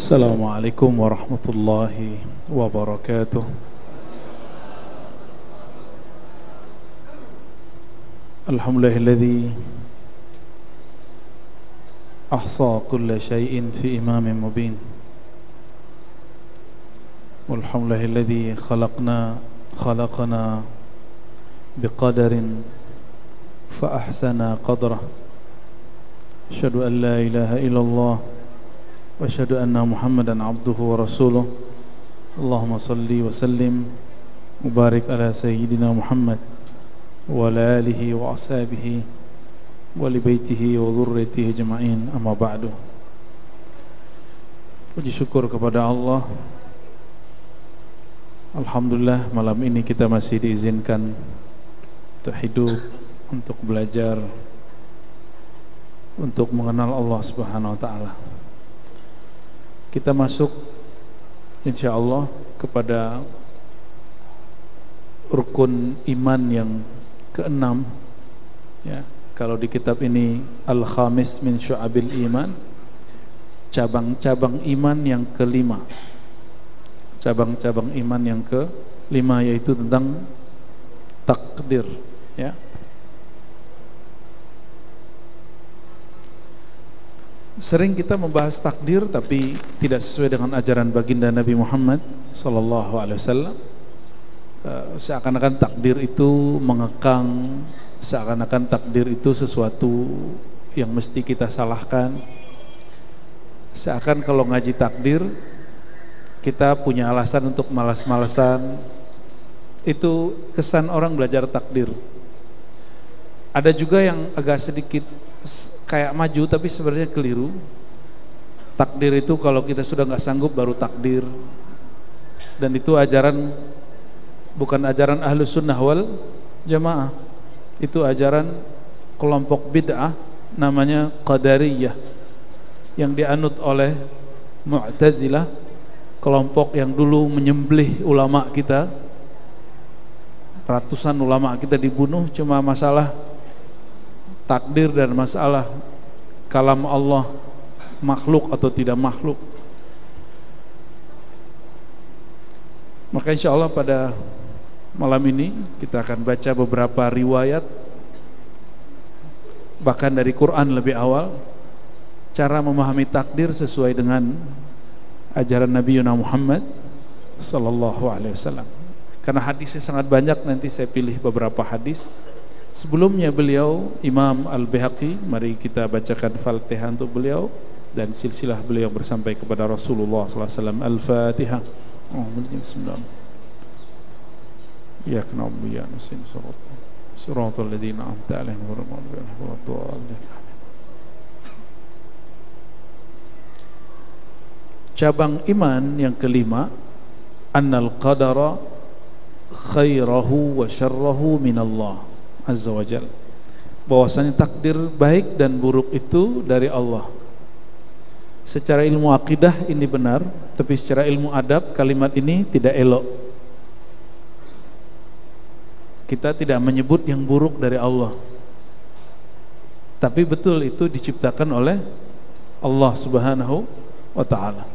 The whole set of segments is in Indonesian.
Assalamualaikum warahmatullahi wabarakatuh. Alhamdulillahilladzi ahsa kulla syai'in fi imamin mubin. Walhamdulillahilladzi khalaqana biqadarin fa ahsana qadrah. Asyhadu an la ilaha illallah wa asyhadu anna Muhammadan abduhu wa rasuluh. Allahumma salli wa sallim mubarik ala sayyidina Muhammad wa ala alihi wa ashabihi wa li baitihi wa dhurriyyatihi ajma'in, amma ba'du. Puji syukur kepada Allah. Alhamdulillah, malam ini kita masih diizinkan untuk hidup, untuk belajar, untuk mengenal Allah Subhanahu wa ta'ala. Kita masuk insyaallah kepada rukun iman yang keenam, ya. Kalau di kitab ini Al-Khamis min Syu'abil Iman, cabang-cabang iman yang kelima. Cabang-cabang iman yang kelima yaitu tentang takdir, ya. Sering kita membahas takdir tapi tidak sesuai dengan ajaran baginda Nabi Muhammad sallallahu alaihi wasallam. Seakan-akan takdir itu mengekang, seakan-akan takdir itu sesuatu yang mesti kita salahkan. Seakan kalau ngaji takdir kita punya alasan untuk malas-malasan. Itu kesan orang belajar takdir. Ada juga yang agak sedikit kayak maju tapi sebenarnya keliru. Takdir itu kalau kita sudah nggak sanggup baru takdir, dan itu ajaran bukan ajaran Ahlus Sunnah wal Jamaah. Itu ajaran kelompok bid'ah namanya Qadariyah yang dianut oleh Mu'tazilah, kelompok yang dulu menyembelih ulama kita. Ratusan ulama kita dibunuh cuma masalah takdir dan masalah kalam Allah makhluk atau tidak makhluk. Maka insyaallah pada malam ini kita akan baca beberapa riwayat, bahkan dari Quran lebih awal, cara memahami takdir sesuai dengan ajaran Nabi Muhammad sallallahu alaihi wasallam. Karena hadisnya sangat banyak, nanti saya pilih beberapa hadis. Sebelumnya beliau Imam Al-Baihaqi, mari kita bacakan Fatihah untuk beliau dan silsilah beliau bersampai kepada Rasulullah sallallahu alaihi wasallam. Al-Fatihah. Bismillah. Ya na'budu wa nasta'in siratal ladzina an'amta 'alaihim ghairil maghdubi 'alaihim waladdallin. Cabang iman yang kelima, annal qadara khairahu wa syarrahu minallah azza wa jalla. Bahwasanya takdir baik dan buruk itu dari Allah. Secara ilmu akidah ini benar, tapi secara ilmu adab kalimat ini tidak elok. Kita tidak menyebut yang buruk dari Allah, tapi betul itu diciptakan oleh Allah Subhanahu wa ta'ala.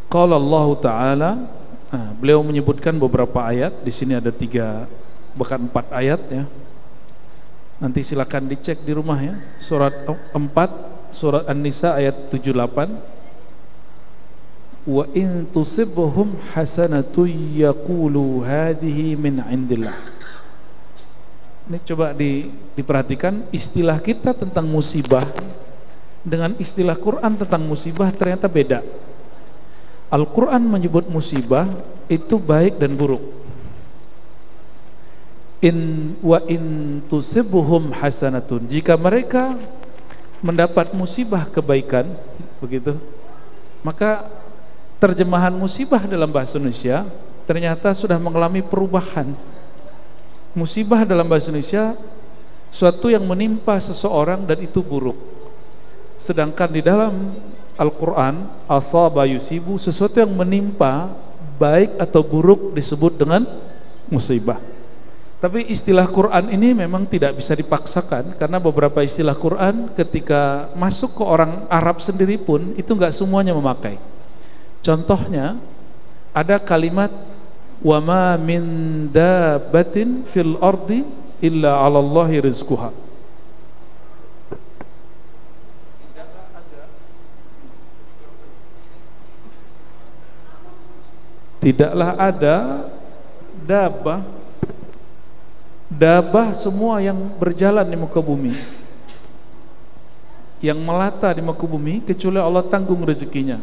Qala Allah ta'ala, beliau menyebutkan beberapa ayat. Di sini ada 3 bahkan 4 ayat, ya. Nanti silakan dicek di rumah, ya. Surat 4 surat An-Nisa ayat 78. Wa in tusibhum hasanatu yaqulu hadhihi min indillah. Ini coba diperhatikan istilah kita tentang musibah dengan istilah Quran tentang musibah ternyata beda. Al-Quran menyebut musibah itu baik dan buruk. Wa in tusibhum hasanatun, jika mereka mendapat musibah kebaikan, begitu, maka terjemahan musibah dalam bahasa Indonesia ternyata sudah mengalami perubahan. Musibah dalam bahasa Indonesia suatu yang menimpa seseorang dan itu buruk. Sedangkan di dalam Al-Quran, asaba yusibu, sesuatu yang menimpa baik atau buruk disebut dengan musibah. Tapi istilah Quran ini memang tidak bisa dipaksakan, karena beberapa istilah Quran ketika masuk ke orang Arab sendiri pun itu nggak semuanya memakai. Contohnya ada kalimat wa ma min dabbatin fil ardi illa 'alallahi rizquha. Tidaklah ada dabah semua yang berjalan di muka bumi, yang melata di muka bumi, kecuali Allah tanggung rezekinya.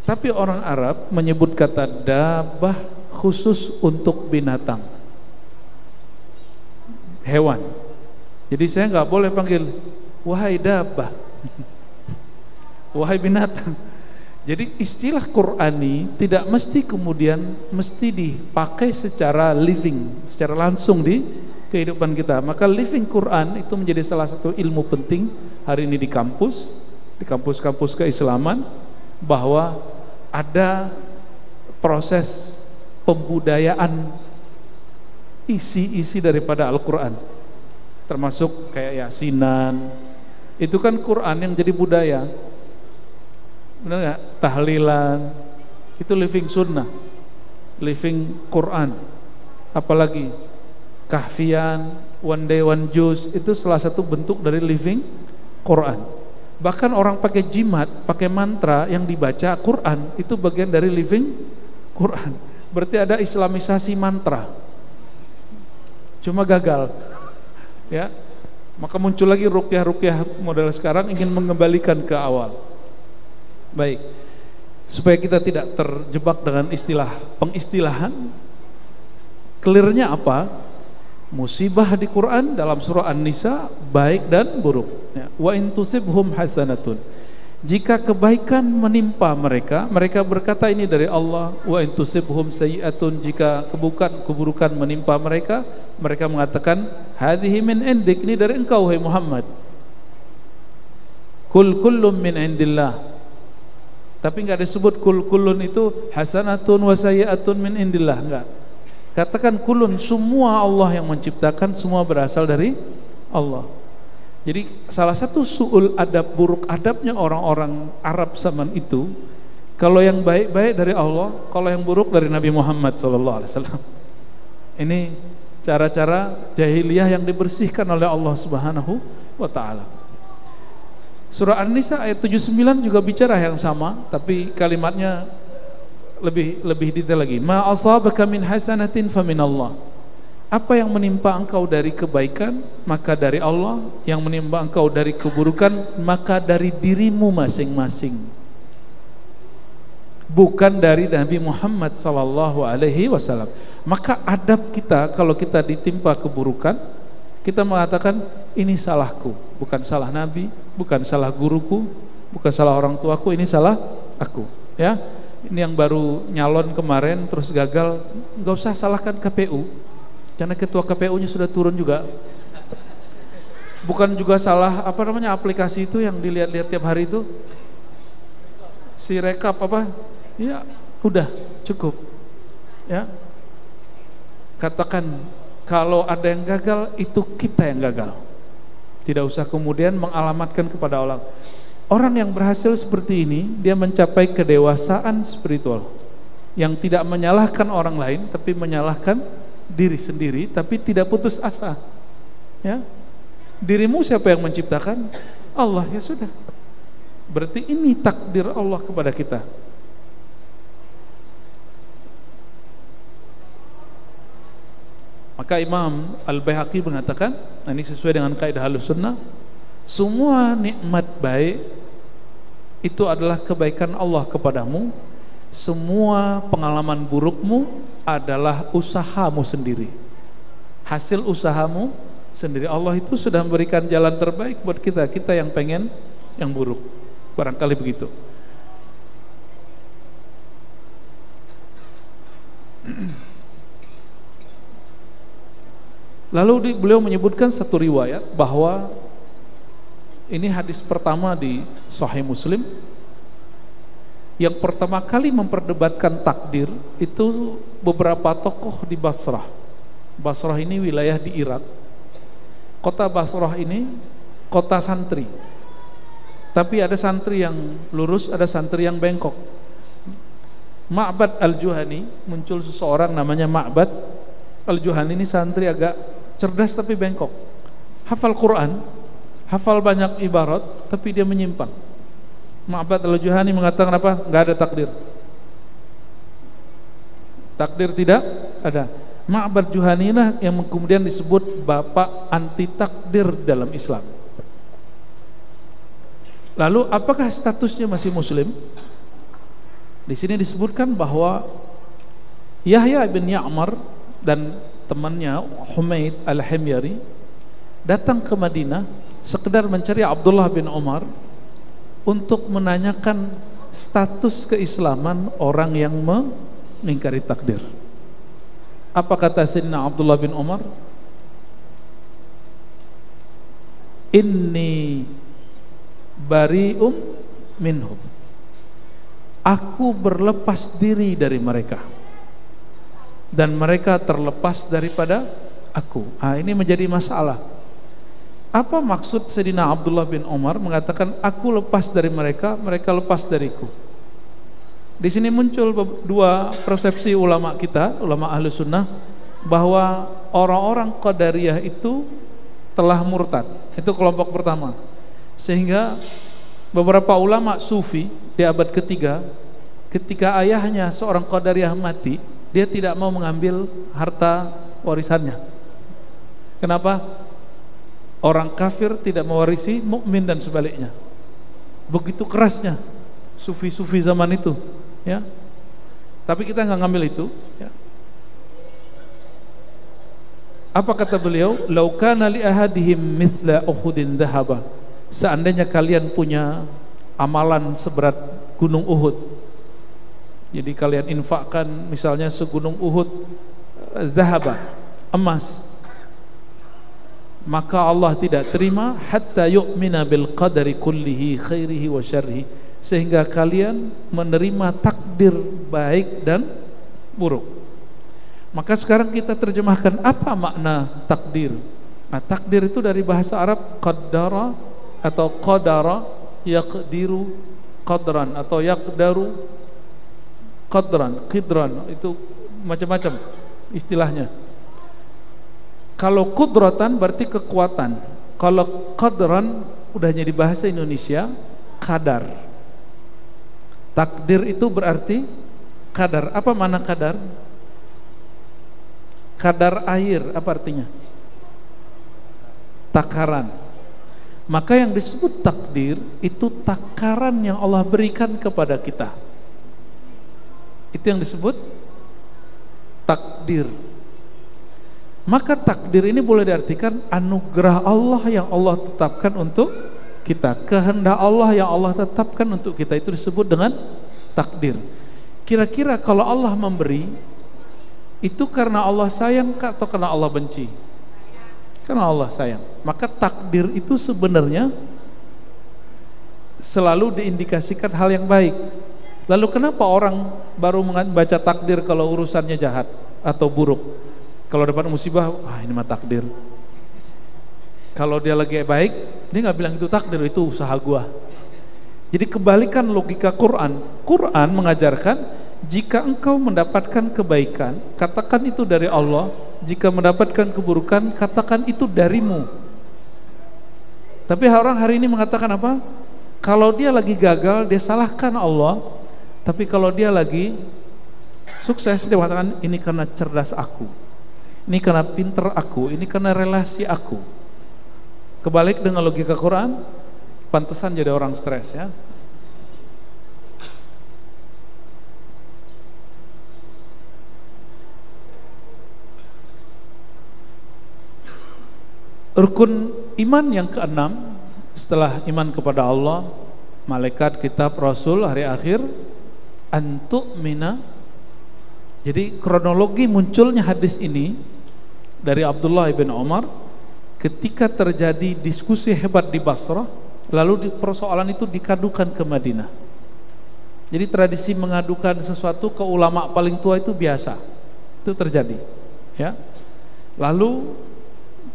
Tapi orang Arab menyebut kata dabah khusus untuk binatang, hewan. Jadi saya nggak boleh panggil wahai dabah wahai binatang. Jadi istilah Qur'ani tidak mesti kemudian dipakai secara living, secara langsung di kehidupan kita. Maka living Quran itu menjadi salah satu ilmu penting hari ini di kampus-kampus keislaman, bahwa ada proses pembudayaan isi-isi daripada Al-Quran, termasuk kayak Yasinan. Itu kan Quran yang jadi budaya, benar nggak? Tahlilan itu living sunnah, living Quran. Apalagi Kahfian, one day one juz, itu salah satu bentuk dari living Quran. Bahkan orang pakai jimat, pakai mantra yang dibaca Quran, itu bagian dari living Quran. Berarti ada islamisasi mantra, cuma gagal ya. Maka muncul lagi ruqyah-ruqyah model sekarang, ingin mengembalikan ke awal. Baik, supaya kita tidak terjebak dengan pengistilahan, clearnya apa? Musibah di Quran dalam surah An-Nisa baik dan buruk ya. Wa in tusibhum hasanatun, jika kebaikan menimpa mereka, mereka berkata ini dari Allah. Wa in tusibhum sayyi'atun, jika keburukan menimpa mereka, mereka mengatakan hadhihi min indik, ini dari engkau wahai Muhammad. Kullum min indillah, tapi enggak disebut kullun itu hasanatun wa sayyi'atun min indillah, enggak. Katakan kulun, semua Allah yang menciptakan, semua berasal dari Allah. Jadi salah satu su'ul adab, buruk adabnya orang-orang Arab zaman itu, kalau yang baik-baik dari Allah, kalau yang buruk dari Nabi Muhammad SAW. Ini cara-cara jahiliyah yang dibersihkan oleh Allah Subhanahu wa ta'ala. Surah An-Nisa ayat 79 juga bicara yang sama, tapi kalimatnya lebih detail lagi. Ma asabaka min hasanatin faminallah, apa yang menimpa engkau dari kebaikan maka dari Allah, yang menimpa engkau dari keburukan maka dari dirimu masing-masing, bukan dari Nabi Muhammad sallallahu alaihi wasallam. Maka adab kita kalau kita ditimpa keburukan, kita mengatakan ini salahku, bukan salah Nabi, bukan salah guruku, bukan salah orang tuaku, ini salah aku ya. Ini yang baru nyalon kemarin terus gagal, nggak usah salahkan KPU, karena ketua KPU-nya sudah turun juga. Bukan juga salah aplikasi itu yang dilihat-lihat tiap hari itu, si rekap ya udah cukup ya. Katakan kalau ada yang gagal, itu kita yang gagal, tidak usah kemudian mengalamatkan kepada orang. Orang yang berhasil seperti ini, dia mencapai kedewasaan spiritual yang tidak menyalahkan orang lain, tapi menyalahkan diri sendiri, tapi tidak putus asa ya. Dirimu siapa yang menciptakan? Allah, ya sudah, berarti ini takdir Allah kepada kita. Maka Imam Al-Baihaqi mengatakan, ini sesuai dengan kaidah Ahlussunnah, semua nikmat baik itu adalah kebaikan Allah kepadamu, semua pengalaman burukmu adalah usahamu sendiri, hasil usahamu sendiri. Allah itu sudah memberikan jalan terbaik buat kita, kita yang pengen yang buruk, barangkali begitu. Lalu beliau menyebutkan satu riwayat bahwa ini hadis pertama di Sahih Muslim, yang pertama kali memperdebatkan takdir itu beberapa tokoh di Basrah. Basrah ini wilayah di Irak. Kota Basrah ini kota santri. Tapi ada santri yang lurus, ada santri yang bengkok. Ma'bad Al-Juhani, muncul seseorang namanya Ma'bad Al-Juhani, ini santri agak cerdas tapi bengkok. Hafal Quran, hafal banyak ibarat, tapi dia menyimpang. Ma'bad Al-Juhani mengatakan apa? Enggak ada takdir. Takdir tidak ada. Ma'bad Juhani lah yang kemudian disebut bapak anti takdir dalam Islam. Lalu apakah statusnya masih muslim? Di sini disebutkan bahwa Yahya bin Ya'mar dan temannya Humaid Al-Himyari datang ke Madinah sekedar mencari Abdullah bin Umar untuk menanyakan status keislaman orang yang mengingkari takdir. Apa kata Sayyidina Abdullah bin Umar? Inni bari'um minhum. Aku berlepas diri dari mereka dan mereka terlepas daripada aku. Ini menjadi masalah. Apa maksud Sayyidina Abdullah bin Umar mengatakan aku lepas dari mereka, mereka lepas dariku? Di sini muncul dua persepsi ulama kita, ulama ahlu sunnah, bahwa orang-orang Qadariyah itu telah murtad. Itu kelompok pertama. Sehingga beberapa ulama sufi di abad ketiga, ketika ayahnya seorang Qadariyah mati, dia tidak mau mengambil harta warisannya. Kenapa? Orang kafir tidak mewarisi mukmin dan sebaliknya. Begitu kerasnya sufi-sufi zaman itu, ya. Tapi kita nggak ngambil itu, ya. Apa kata beliau? Lau kana li ahadihim mithla Uhudin dhahaba. Seandainya kalian punya amalan seberat gunung Uhud, jadi kalian infakkan misalnya segunung Uhud zahaba, emas, maka Allah tidak terima hatta yu'mina bil qadari kullihi khairihi wa syarrihi, sehingga kalian menerima takdir baik dan buruk. Maka sekarang kita terjemahkan apa makna takdir. Nah, takdir itu dari bahasa Arab qaddara atau qadara, yaqdiru qadran atau yaqdaru qidran, itu macam-macam istilahnya. Kalau kudratan berarti kekuatan. Kalau qadran udah jadi bahasa Indonesia kadar. Takdir itu berarti kadar. Apa makna kadar? Kadar air, apa artinya? Takaran. Maka yang disebut takdir itu takaran yang Allah berikan kepada kita. Itu yang disebut takdir. Maka takdir ini boleh diartikan anugerah Allah yang Allah tetapkan untuk kita, kehendak Allah yang Allah tetapkan untuk kita, itu disebut dengan takdir. Kira-kira kalau Allah memberi itu karena Allah sayang atau karena Allah benci? Karena Allah sayang. Maka takdir itu sebenarnya selalu diindikasikan hal yang baik. Lalu kenapa orang baru membaca takdir kalau urusannya jahat atau buruk? Kalau dapat musibah, ini mah takdir. Kalau dia lagi baik, dia nggak bilang itu takdir, itu usaha gua. Jadi kebalikan logika Quran. Quran mengajarkan jika engkau mendapatkan kebaikan, katakan itu dari Allah. Jika mendapatkan keburukan, katakan itu darimu. Tapi orang hari ini mengatakan apa? Kalau dia lagi gagal, dia salahkan Allah. Tapi kalau dia lagi sukses, dia mengatakan ini karena cerdas aku, ini karena pinter aku, ini karena relasi aku. Kebalik dengan logika Quran, pantesan jadi orang stres, ya. Rukun iman yang keenam setelah iman kepada Allah, malaikat, kitab, rasul, hari akhir, antu'mina. Jadi kronologi munculnya hadis ini dari Abdullah bin Umar ketika terjadi diskusi hebat di Basrah, lalu persoalan itu dikadukan ke Madinah. Jadi tradisi mengadukan sesuatu ke ulama paling tua itu biasa, itu terjadi, ya. Lalu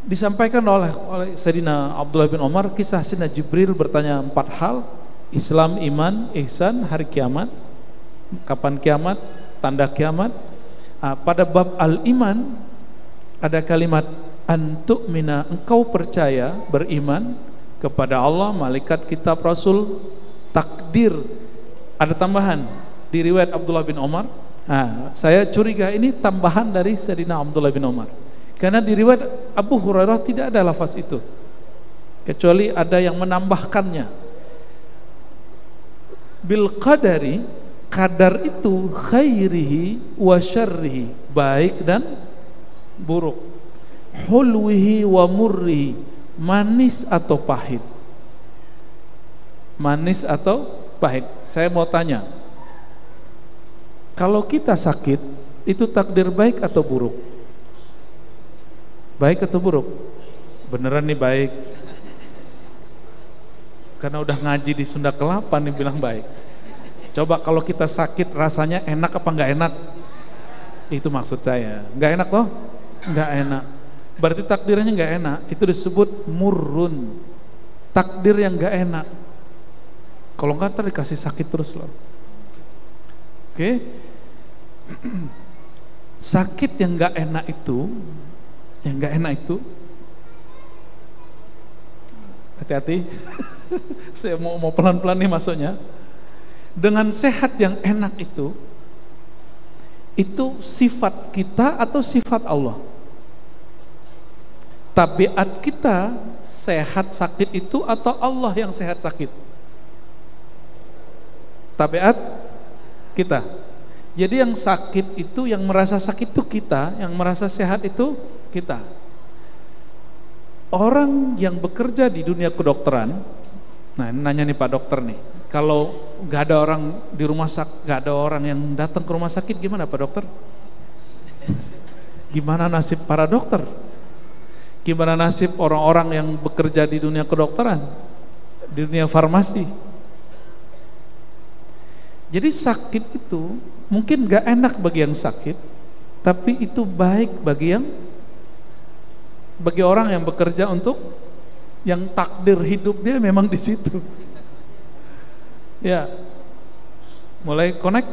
disampaikan oleh Sayyidina Abdullah bin Umar kisah Sayyidina Jibril bertanya 4 hal: Islam, iman, ihsan, hari kiamat, kapan kiamat, tanda kiamat. Pada bab al-iman ada kalimat antu'mina, engkau percaya, beriman kepada Allah, malaikat, kitab, rasul, takdir. Ada tambahan di riwayat Abdullah bin Umar. Saya curiga ini tambahan dari Sayyidina Abdullah bin Umar, karena di riwayat Abu Hurairah tidak ada lafaz itu, kecuali ada yang menambahkannya. Bil qadari, kadar itu khairihi wa syarrihi, baik dan buruk, hulwihi wa murrihi, manis atau pahit. Manis atau pahit. Saya mau tanya, kalau kita sakit, itu takdir baik atau buruk? Baik atau buruk? Beneran nih baik, karena udah ngaji di Sunda Kelapa nih bilang baik. Coba kalau kita sakit rasanya enak apa enggak enak? Itu maksud saya. Enggak enak toh? Enggak enak. Berarti takdirnya enggak enak. Itu disebut murrun. Takdir yang enggak enak. Kalau enggak ntar dikasih sakit terus loh. Oke. Sakit yang enggak enak itu, hati-hati. Saya mau pelan-pelan nih masuknya. Dengan sehat yang enak itu sifat kita atau sifat Allah? Tabiat kita sehat sakit itu atau Allah yang sehat sakit? Tabiat kita. Jadi yang sakit itu, yang merasa sakit itu kita, yang merasa sehat itu kita. Orang yang bekerja di dunia kedokteran, nah ini nanya nih Pak Dokter nih, kalau nggak ada orang di rumah sakit, nggak ada orang yang datang ke rumah sakit, gimana Pak Dokter? Gimana nasib para dokter? Gimana nasib orang-orang yang bekerja di dunia kedokteran, di dunia farmasi? Jadi sakit itu mungkin nggak enak bagi yang sakit, tapi itu baik bagi orang yang bekerja untuk yang takdir hidup dia memang di situ. Ya, mulai connect.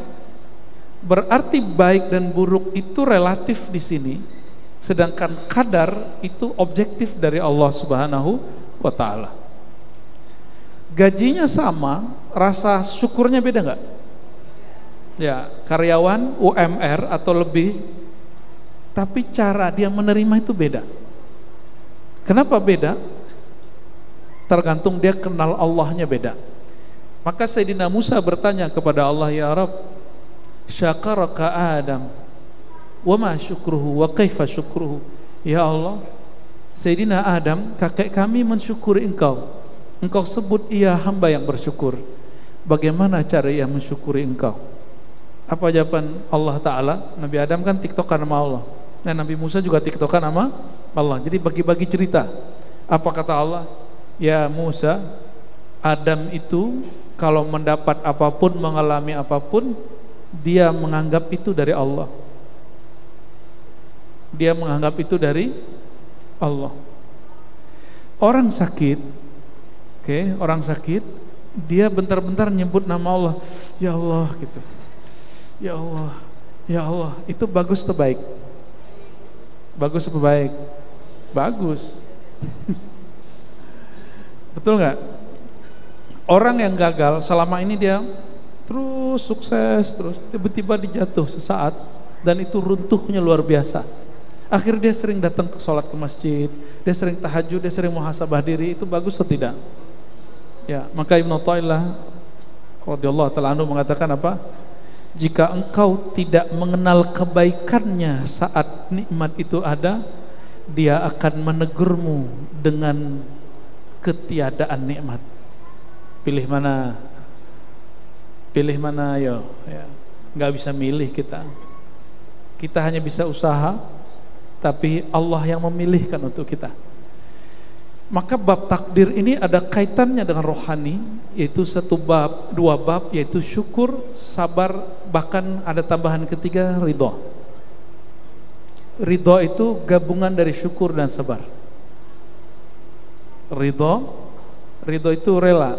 Berarti baik dan buruk itu relatif di sini, sedangkan kadar itu objektif dari Allah Subhanahu wa Ta'ala. Gajinya sama, rasa syukurnya beda nggak? Ya, karyawan UMR atau lebih, tapi cara dia menerima itu beda. Kenapa beda? Tergantung dia kenal Allahnya beda. Maka Sayyidina Musa bertanya kepada Allah, ya Rabb, syakaraka Adam wa ma syukruhu wa kaifa syukruhu. Ya Allah, Sayyidina Adam, kakek kami mensyukuri engkau. Engkau sebut ia hamba yang bersyukur. Bagaimana cara ia mensyukuri engkau? Apa jawaban Allah Ta'ala? Nabi Adam kan tiktokan sama Allah, nah Nabi Musa juga tiktokan sama Allah. Jadi bagi-bagi cerita. Apa kata Allah? Ya Musa, Adam itu kalau mendapat apapun, mengalami apapun, dia menganggap itu dari Allah. Dia menganggap itu dari Allah. Orang sakit, orang sakit, dia bentar-bentar nyebut nama Allah, ya Allah gitu. Ya Allah, ya Allah, itu bagus atau baik? Bagus atau baik? Bagus. Betul nggak? Orang yang gagal selama ini dia terus sukses, terus tiba-tiba dijatuh sesaat dan itu runtuhnya luar biasa. Akhirnya dia sering datang ke sholat ke masjid, dia sering tahajud, dia sering muhasabah diri. Itu bagus atau tidak? Ya, maka Ibnu Athaillah radhiyallahu ta'ala anhu mengatakan apa? Jika engkau tidak mengenal kebaikannya saat nikmat itu ada, dia akan menegurmu dengan ketiadaan nikmat. Pilih mana? Pilih mana? Yo, ya. Nggak bisa milih kita. Kita hanya bisa usaha, tapi Allah yang memilihkan untuk kita. Maka bab takdir ini ada kaitannya dengan rohani, yaitu satu bab, dua bab, yaitu syukur, sabar, bahkan ada tambahan ketiga, ridha. Ridho itu gabungan dari syukur dan sabar. Ridho itu rela.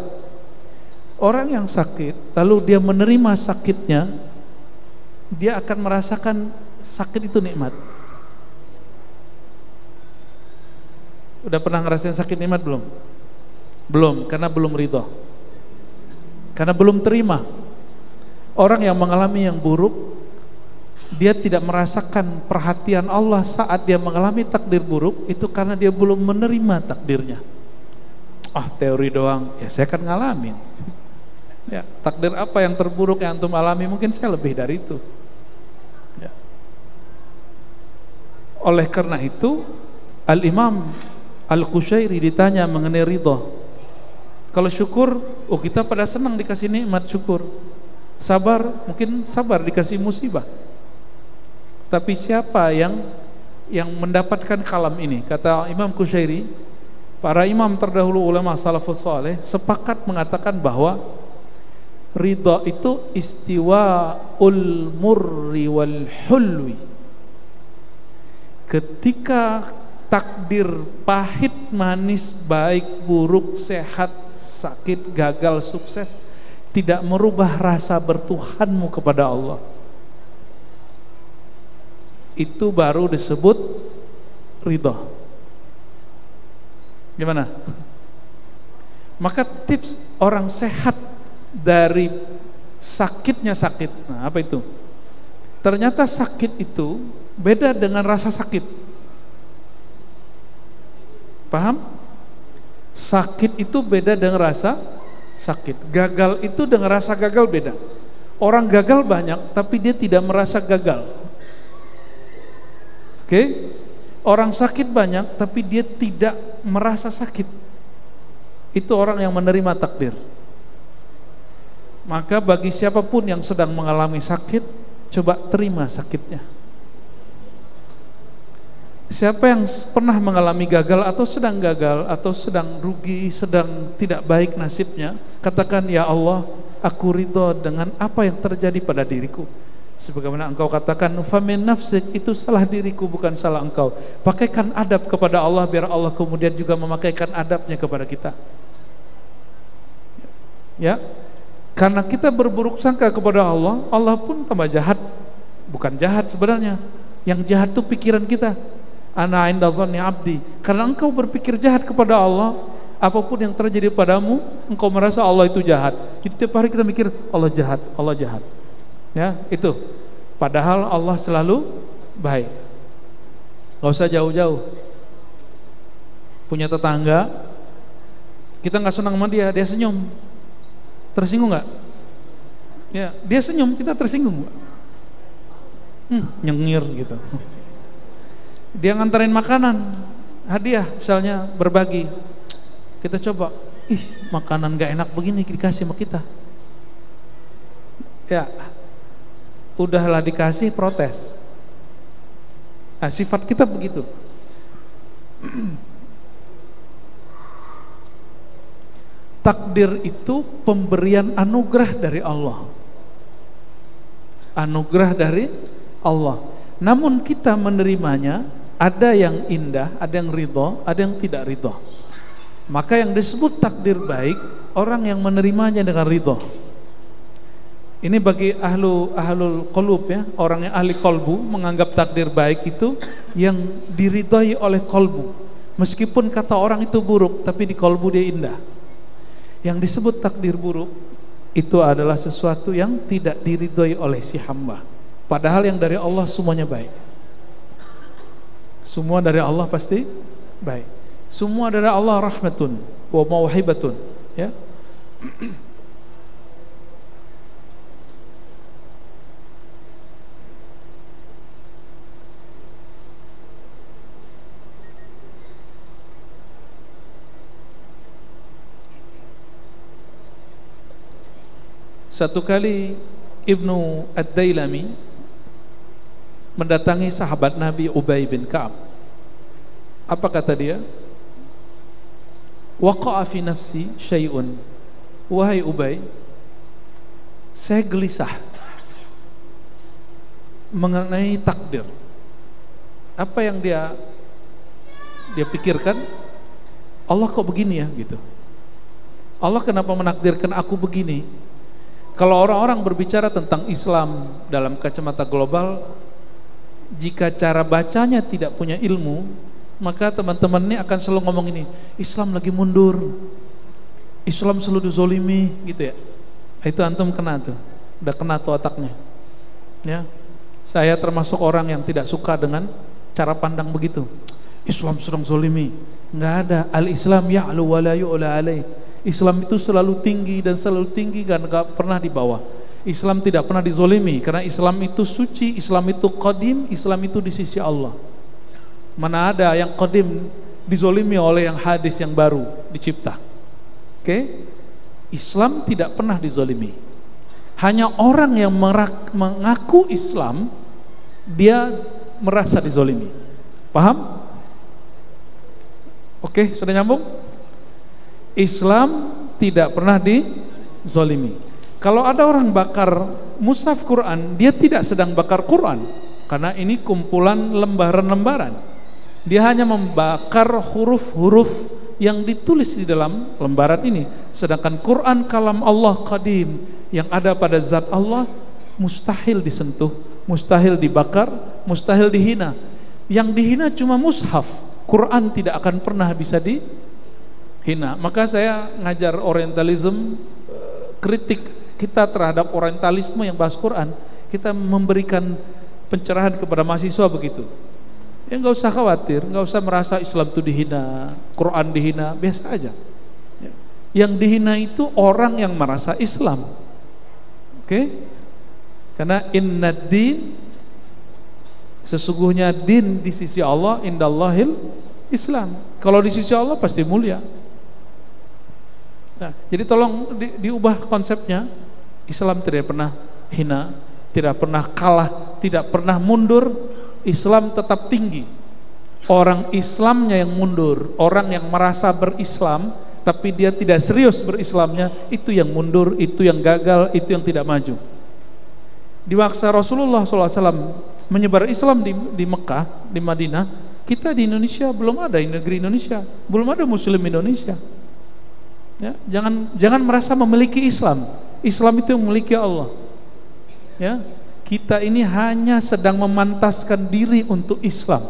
Orang yang sakit lalu dia menerima sakitnya, dia akan merasakan sakit itu nikmat. Udah pernah ngerasain sakit nikmat belum? Belum, karena belum ridho, karena belum terima. Orang yang mengalami yang buruk, dia tidak merasakan perhatian Allah saat dia mengalami takdir buruk, itu karena dia belum menerima takdirnya. Teori doang, ya saya akan ngalamin. Ya, takdir apa yang terburuk yang antum alami, mungkin saya lebih dari itu. Ya. Oleh karena itu, Al-Imam Al-Qushairi ditanya mengenai ridho. Kalau syukur, kita pada senang dikasih nikmat syukur. Sabar, mungkin sabar dikasih musibah. Tapi siapa yang mendapatkan kalam ini? Kata Imam Qushairi, para imam terdahulu ulama salafus saleh sepakat mengatakan bahwa ridha itu istiwaul murri wal hulwi. Ketika takdir pahit, manis, baik, buruk, sehat, sakit, gagal, sukses tidak merubah rasa bertuhanmu kepada Allah, itu baru disebut ridha. Gimana? Maka tips orang sehat dari sakitnya sakit. Nah, apa itu? Ternyata sakit itu beda dengan rasa sakit. Paham? Sakit itu beda dengan rasa sakit. Gagal itu dengan rasa gagal beda. Orang gagal banyak tapi dia tidak merasa gagal. Oke? Orang sakit banyak tapi dia tidak merasa sakit. Itu orang yang menerima takdir. Maka bagi siapapun yang sedang mengalami sakit, coba terima sakitnya. Siapa yang pernah mengalami gagal atau sedang rugi, sedang tidak baik nasibnya, katakan, ya Allah, aku ridho dengan apa yang terjadi pada diriku. Sebagaimana engkau katakan, famin nafsik, itu salah diriku bukan salah engkau. Pakaikan adab kepada Allah biar Allah kemudian juga memakaikan adabnya kepada kita. Ya, karena kita berburuk sangka kepada Allah, Allah pun tambah jahat. Bukan jahat sebenarnya, yang jahat itu pikiran kita. Ana inda dhanni abdi. Karena engkau berpikir jahat kepada Allah, apapun yang terjadi padamu, engkau merasa Allah itu jahat. Jadi tiap hari kita mikir Allah jahat, Allah jahat. Ya, itu. Padahal Allah selalu baik. Gak usah jauh-jauh. Punya tetangga, kita gak senang sama dia senyum. Tersinggung gak? Ya, dia senyum, kita tersinggung gak? Nyengir gitu. Dia nganterin makanan, hadiah misalnya, berbagi. Kita coba, makanan gak enak begini dikasih sama kita. Ya, udahlah dikasih, protes. Nah, sifat kita begitu. Takdir itu pemberian anugerah dari Allah. Anugerah dari Allah. Namun kita menerimanya, ada yang indah, ada yang ridho, ada yang tidak ridho. Maka yang disebut takdir baik, orang yang menerimanya dengan ridho. Ini bagi ahlul qulub, ya, orang yang ahli kolbu, menganggap takdir baik itu yang diridhoi oleh kolbu. Meskipun kata orang itu buruk, tapi di kolbu dia indah. Yang disebut takdir buruk itu adalah sesuatu yang tidak diridhoi oleh si hamba. Padahal yang dari Allah semuanya baik. Semua dari Allah pasti baik. Semua dari Allah rahmatun wa mauhibatun, ya. Satu kali Ibnu Ad-Dailami mendatangi sahabat Nabi Ubay bin Ka'ab. Apa kata dia? Waqa'a fi nafsi syai'un. Wahai Ubay, saya gelisah mengenai takdir. Apa yang dia pikirkan? Allah kok begini ya gitu. Allah kenapa menakdirkan aku begini? Kalau orang-orang berbicara tentang Islam dalam kacamata global, jika cara bacanya tidak punya ilmu, maka teman-teman ini akan selalu ngomong ini, Islam lagi mundur, Islam selalu dizolimi gitu ya. Itu antum kena tuh, udah kena tuh otaknya ya. Saya termasuk orang yang tidak suka dengan cara pandang begitu. Islam sedang zolimi. Nggak ada. Al-Islam ya'lu wa la yu'la alaih. Islam itu selalu tinggi dan selalu tinggi dan nggak pernah di bawah. Islam tidak pernah dizolimi karena Islam itu suci, Islam itu qadim, Islam itu di sisi Allah. Mana ada yang qadim dizolimi oleh yang hadis yang baru dicipta. Oke? Islam tidak pernah dizolimi. Hanya orang yang mengaku Islam, dia merasa dizolimi. Paham? Oke, sudah nyambung? Islam tidak pernah dizolimi. Kalau ada orang bakar mushaf Quran, dia tidak sedang bakar Quran, karena ini kumpulan lembaran-lembaran. Dia hanya membakar huruf-huruf yang ditulis di dalam lembaran ini. Sedangkan Quran kalam Allah qadim, yang ada pada zat Allah, mustahil disentuh, mustahil dibakar, mustahil dihina. Yang dihina cuma mushaf. Quran tidak akan pernah bisa dihina. Maka saya ngajar orientalism, kritik kita terhadap orientalisme yang bahas Quran, kita memberikan pencerahan kepada mahasiswa begitu. Ya nggak usah khawatir, nggak usah merasa Islam itu dihina, Quran dihina, biasa aja. Ya. Yang dihina itu orang yang merasa Islam. Oke? Karena inna din, sesungguhnya din di sisi Allah, indallahil Islam. Kalau di sisi Allah pasti mulia. Nah, jadi tolong diubah konsepnya. Islam tidak pernah hina, tidak pernah kalah, tidak pernah mundur. Islam tetap tinggi. Orang Islamnya yang mundur, orang yang merasa berislam tapi dia tidak serius berislamnya, itu yang mundur, itu yang gagal, itu yang tidak maju. Di masa Rasulullah SAW menyebar Islam di Mekah, di Madinah, kita di Indonesia belum ada, di negeri Indonesia belum ada Muslim Indonesia. Ya, jangan merasa memiliki Islam. Islam itu yang memiliki Allah. Ya, kita ini hanya sedang memantaskan diri untuk Islam.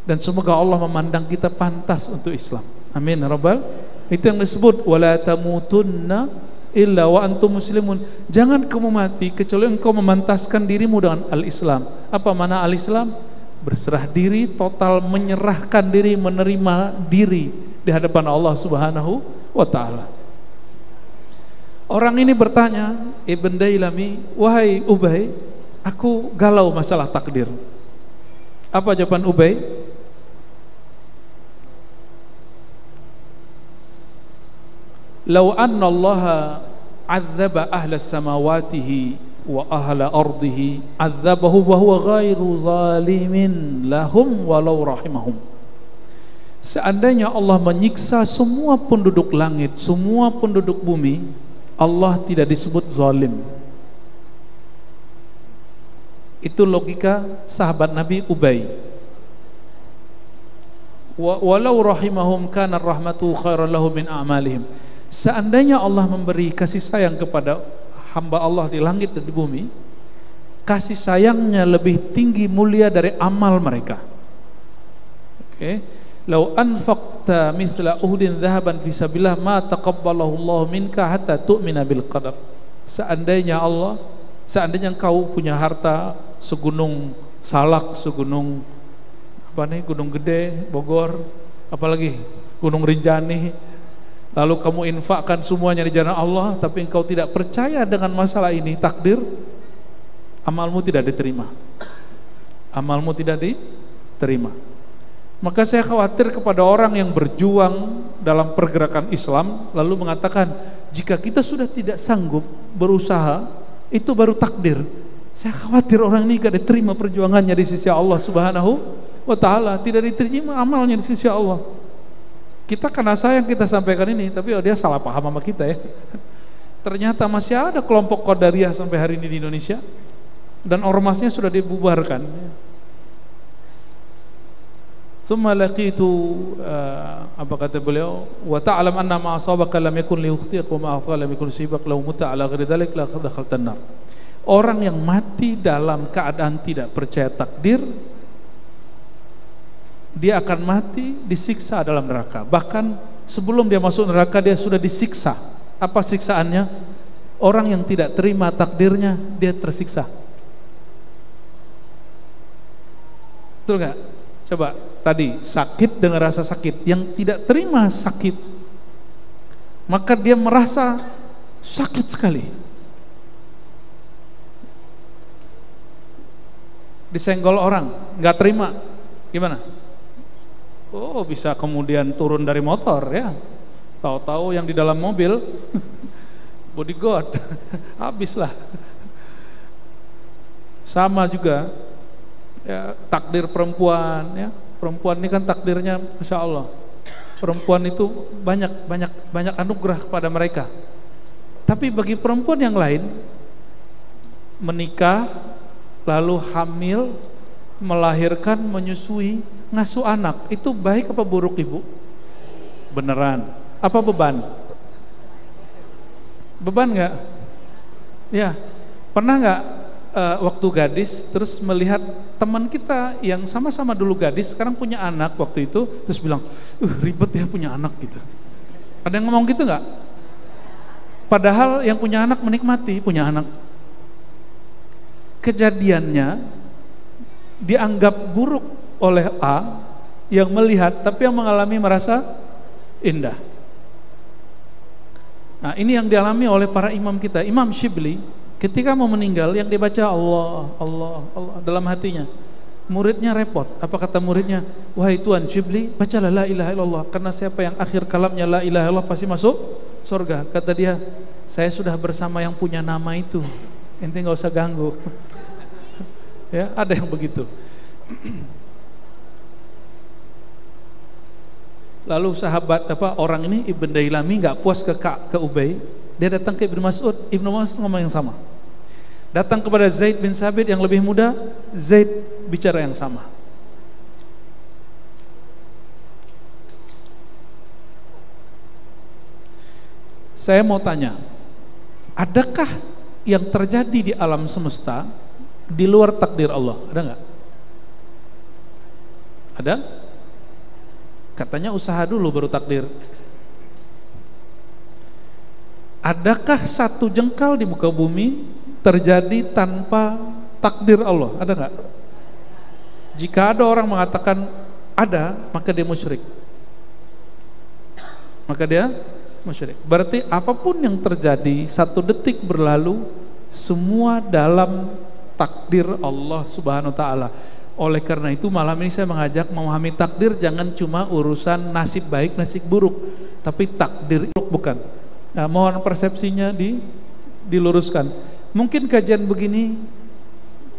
Dan semoga Allah memandang kita pantas untuk Islam. Amin rabbal. Itu yang disebut wala tamutunna illa wa antum muslimun. Jangan kamu mati kecuali engkau memantaskan dirimu dengan al-Islam. Apa makna al-Islam? Berserah diri, total menyerahkan diri, menerima diri di hadapan Allah Subhanahu wa taala. Orang ini bertanya, Ibn Dailami, wahai Ubay, aku galau masalah takdir. Apa jawaban Ubay? Lau anna Allah adzaba ahla samawatihi wa ahla ardihi adzabahu wa huwa ghairu zalimin lahum walau rahimahum. Seandainya Allah menyiksa semua penduduk langit, semua penduduk bumi, Allah tidak disebut zalim. Itu logika sahabat Nabi Ubay. Walau rahimahum kana rahmatu khairan lahum min a'malihim. Seandainya Allah memberi kasih sayang kepada hamba Allah di langit dan di bumi, kasih sayangnya lebih tinggi mulia dari amal mereka. Oke, lau anfaqta misla uhdin dhahaban fi sabilillah ma taqabbalahu Allah minka hatta tu'mina bil qadar. Seandainya engkau punya harta segunung Salak, segunung Gunung Gede, Bogor, apalagi Gunung Rinjani, lalu kamu infakkan semuanya di jalan Allah, tapi engkau tidak percaya dengan masalah ini, takdir, amalmu tidak diterima. Amalmu tidak diterima. Maka saya khawatir kepada orang yang berjuang dalam pergerakan Islam lalu mengatakan, jika kita sudah tidak sanggup berusaha, itu baru takdir. Saya khawatir orang ini tidak diterima perjuangannya di sisi Allah Subhanahu wa ta'ala, tidak diterima amalnya di sisi Allah. Kita karena sayang kita sampaikan ini, tapi dia salah paham sama kita ya. Ternyata masih ada kelompok Qadariyah sampai hari ini di Indonesia, dan ormasnya sudah dibubarkan. Tsumma laqitu apa kata beliau, wa ta'lam anna ma asabaka lam yakun liyukhti'ak wa ma akhta lam yakun yusibak law mutta ala ghairi dzalik la dakhaltan nar. Orang yang mati dalam keadaan tidak percaya takdir, dia akan mati disiksa dalam neraka. Bahkan sebelum dia masuk neraka dia sudah disiksa. Apa siksaannya? Orang yang tidak terima takdirnya, dia tersiksa. Betul gak? Coba tadi sakit dengan rasa sakit, yang tidak terima sakit, maka dia merasa sakit sekali. Disenggol orang, nggak terima, gimana? Oh, bisa kemudian turun dari motor ya. Tahu-tahu yang di dalam mobil bodyguard, habislah. Sama juga ya, takdir perempuan ya. Perempuan ini kan takdirnya Masya Allah. Perempuan itu banyak anugerah kepada mereka. Tapi bagi perempuan yang lain, menikah, lalu hamil, melahirkan, menyusui, ngasuh anak, itu baik apa buruk ibu? Beneran? Apa beban? Beban nggak? Ya, pernah nggak waktu gadis terus melihat teman kita yang sama-sama dulu gadis sekarang punya anak waktu itu, terus bilang, ribet ya punya anak gitu. Ada yang ngomong gitu nggak? Padahal yang punya anak menikmati punya anak. Kejadiannya dianggap buruk oleh A yang melihat, tapi yang mengalami merasa indah. Nah, ini yang dialami oleh para imam kita. Imam Syibli ketika mau meninggal, yang dibaca Allah, Allah, Allah dalam hatinya. Muridnya repot. Apa kata muridnya? Wahai Tuan Syibli, bacalah la ilaha illallah, karena siapa yang akhir kalamnya la ilaha illallah pasti masuk surga. Kata dia, saya sudah bersama yang punya nama itu, ente nggak usah ganggu. Ya, ada yang begitu. Lalu sahabat orang ini Ibn Dailami nggak puas ke Ubay, dia datang ke Ibnu Mas'ud. Ibnu Mas'ud ngomong yang sama. Datang kepada Zaid bin Sabit yang lebih muda, Zaid bicara yang sama. Saya mau tanya, adakah yang terjadi di alam semesta di luar takdir Allah? Ada nggak? Ada? Katanya usaha dulu baru takdir. Adakah satu jengkal di muka bumi terjadi tanpa takdir Allah? Ada nggak? Jika ada orang mengatakan ada, maka dia musyrik. Maka dia musyrik. Berarti apapun yang terjadi, satu detik berlalu, semua dalam takdir Allah Subhanahu wa ta'ala. Oleh karena itu malam ini saya mengajak memahami takdir jangan cuma urusan nasib baik, nasib buruk, tapi takdir buruk bukan. Nah, mohon persepsinya diluruskan. Mungkin kajian begini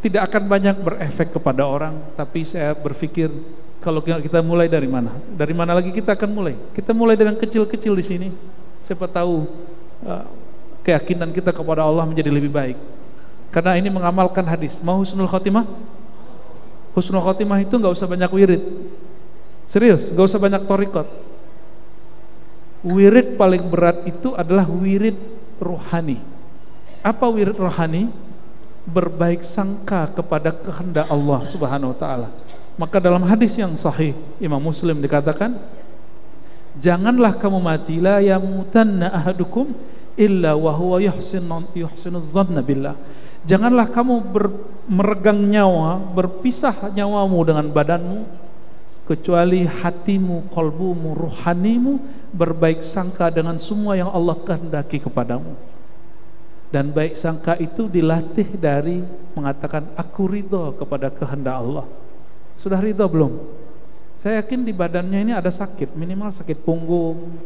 tidak akan banyak berefek kepada orang, tapi saya berpikir kalau kita mulai dari mana? Dari mana lagi kita akan mulai? Kita mulai dengan kecil-kecil di sini. Siapa tahu keyakinan kita kepada Allah menjadi lebih baik. Karena ini mengamalkan hadis. Mau husnul khotimah? Husnul khotimah itu nggak usah banyak wirid. Serius, nggak usah banyak thariqat. Wirid paling berat itu adalah wirid rohani. Apa wirid rohani? Berbaik sangka kepada kehendak Allah Subhanahu wa ta'ala. Maka dalam hadis yang sahih Imam Muslim dikatakan, janganlah kamu mati, la yamutanna ahadukum illa wa huwa yuhsinu dhanna billah. Janganlah kamu meregang nyawa, berpisah nyawamu dengan badanmu, kecuali hatimu, kolbumu, ruhanimu berbaik sangka dengan semua yang Allah kehendaki kepadamu. Dan baik sangka itu dilatih dari mengatakan aku ridho kepada kehendak Allah. Sudah ridho belum? Saya yakin di badannya ini ada sakit, minimal sakit punggung.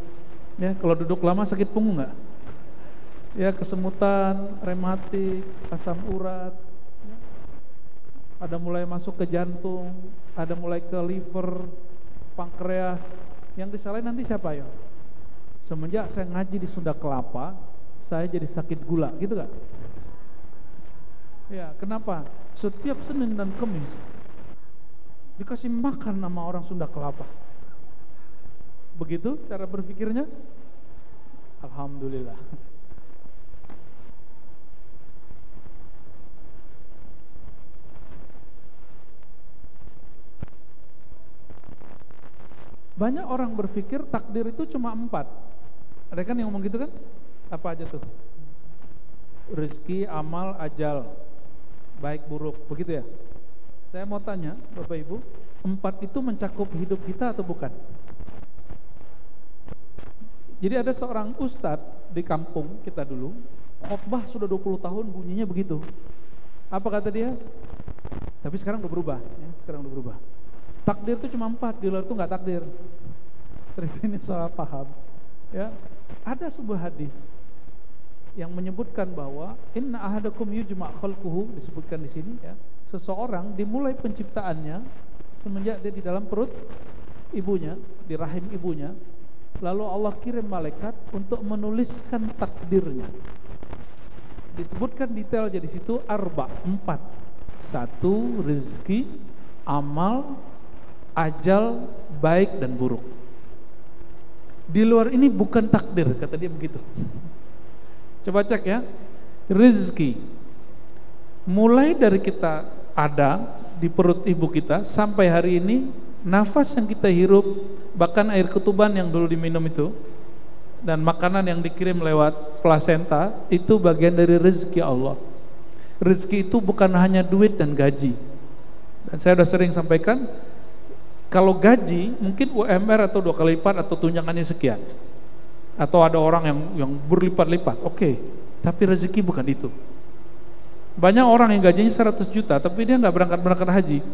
Ya, kalau duduk lama sakit punggung nggak? Ya, kesemutan, rematik, asam urat, ya. Ada mulai masuk ke jantung, ada mulai ke liver, pankreas. Yang disalahin nanti siapa ya? Semenjak saya ngaji di Sunda Kelapa, saya jadi sakit gula, gitu gak? Ya, kenapa? Setiap Senin dan Kamis dikasih makan sama orang Sunda Kelapa. Begitu cara berpikirnya? Alhamdulillah. Banyak orang berpikir takdir itu cuma 4. Ada kan yang ngomong gitu kan? Apa aja tuh? Rezeki, amal, ajal, baik buruk, begitu ya? Saya mau tanya Bapak Ibu, 4 itu mencakup hidup kita atau bukan? Jadi ada seorang ustadz di kampung kita dulu, khotbah sudah 20 tahun bunyinya begitu. Apa kata dia? Tapi sekarang udah berubah ya, sekarang udah berubah. Takdir itu cuma 4, di luar itu nggak takdir. Terus ini salah paham. Ya, ada sebuah hadis yang menyebutkan bahwa inna ahadakum yujma' khalquhu, disebutkan di sini ya. Seseorang dimulai penciptaannya semenjak dia di dalam perut ibunya, di rahim ibunya, lalu Allah kirim malaikat untuk menuliskan takdirnya. Disebutkan detail jadi situ 4. 1 rezeki, amal, ajal, baik dan buruk. Di luar ini bukan takdir, kata dia begitu. Coba cek ya. Rezeki mulai dari kita ada di perut ibu kita sampai hari ini, nafas yang kita hirup, bahkan air ketuban yang dulu diminum itu, dan makanan yang dikirim lewat plasenta, itu bagian dari rezeki Allah. Rezeki itu bukan hanya duit dan gaji. Dan saya sudah sering sampaikan, kalau gaji mungkin UMR atau 2 kali lipat atau tunjangannya sekian, atau ada orang yang berlipat-lipat, oke. Tapi rezeki bukan itu. Banyak orang yang gajinya 100 juta tapi dia nggak berangkat haji.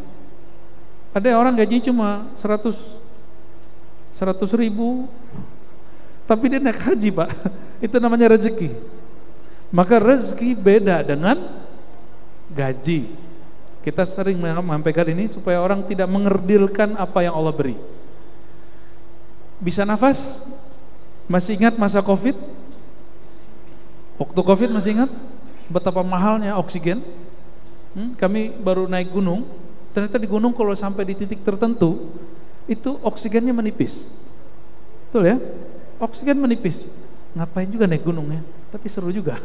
Ada orang gajinya cuma 100 ribu tapi dia naik haji, Pak. Itu namanya rezeki. Maka rezeki beda dengan gaji. Kita sering menyampaikan ini supaya orang tidak mengerdilkan apa yang Allah beri. Bisa nafas? Masih ingat masa Covid? Waktu Covid masih ingat betapa mahalnya oksigen? Kami baru naik gunung, ternyata di gunung kalau sampai di titik tertentu itu oksigennya menipis. Betul ya? Oksigen menipis. Ngapain juga naik gunung ya? Tapi seru juga.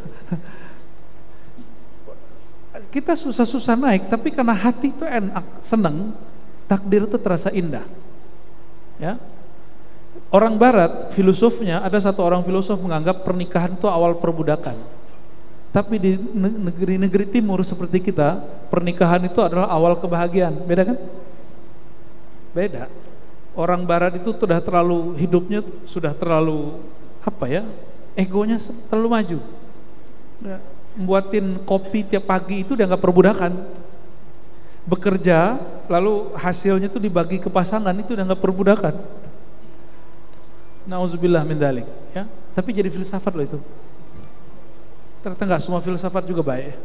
Kita susah-susah naik, tapi karena hati itu enak, senang, takdir itu terasa indah. Ya. Orang barat, filosofnya, ada satu orang filosof menganggap pernikahan itu awal perbudakan. Tapi di negeri-negeri timur seperti kita, pernikahan itu adalah awal kebahagiaan. Beda kan? Beda. Orang barat itu sudah terlalu, hidupnya sudah terlalu, egonya terlalu maju. Ya. Membuatin kopi tiap pagi itu dianggap perbudakan. Bekerja lalu hasilnya itu dibagi ke pasangan, itu dianggap perbudakan. Nauzubillah min dzalik, ya. Tapi jadi filsafat loh itu. Ternyata enggak semua filsafat juga baik.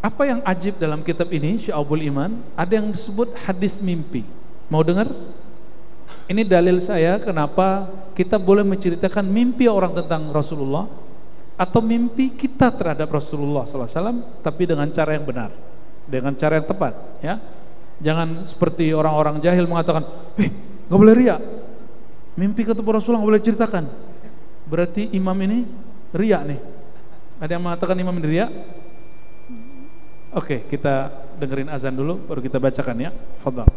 Apa yang ajib dalam kitab ini, Syu'abul Iman, ada yang disebut hadis mimpi. Mau dengar? Ini dalil saya kenapa kita boleh menceritakan mimpi orang tentang Rasulullah atau mimpi kita terhadap Rasulullah SAW, tapi dengan cara yang benar, dengan cara yang tepat. Ya, jangan seperti orang-orang jahil mengatakan, nggak boleh riya, mimpi ketemu Rasulullah nggak boleh ceritakan. Berarti imam ini riya nih. Ada yang mengatakan imam ini riya? Oke, kita dengerin azan dulu, baru kita bacakan ya. Fadhal.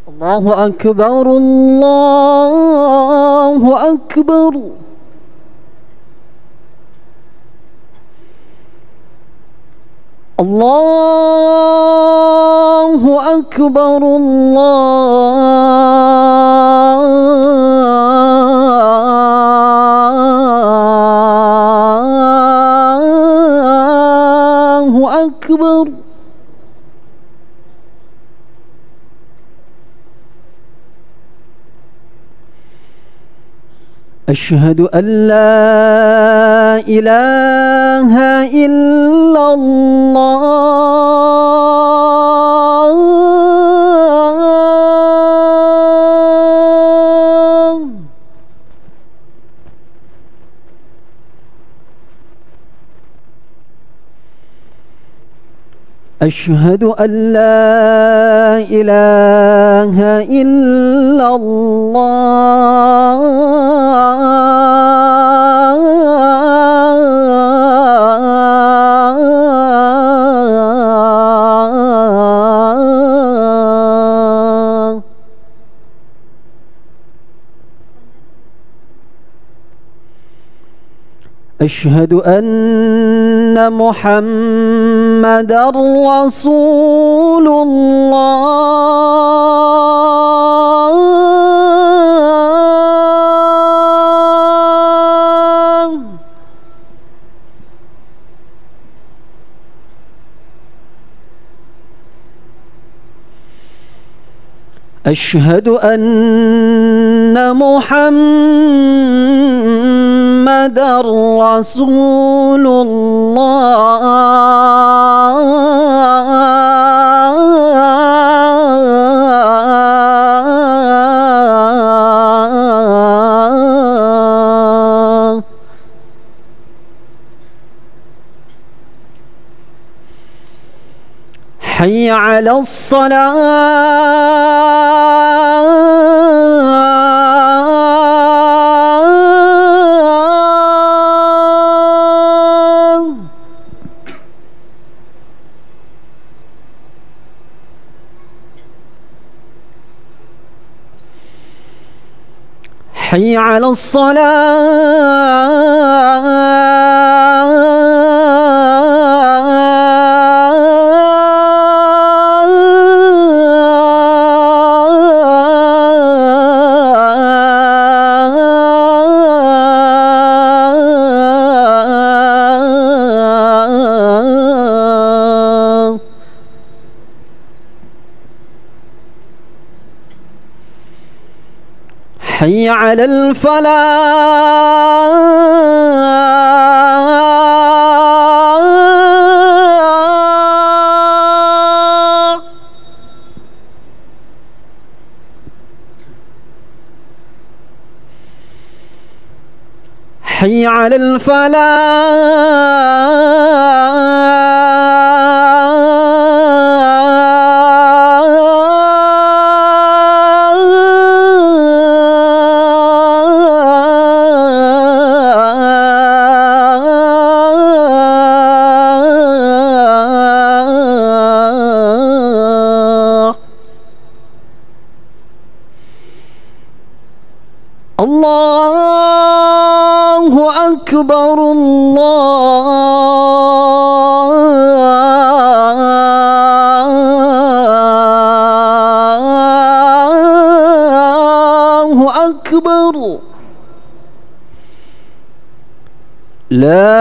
Allahu Akbar, Allahu Akbar. Allahu Akbar, Allahu Akbar. أشهد أن لا إله إلا الله أشهد أن لا إله إلا الله. أشهد أن محمدًا رسول الله. أشهد أن محمدًا رسول الله. حي على الصلاة. حي على الصلاة. حي على الفلاح. حي على الفلاح. الله أكبر الله أكبر. لا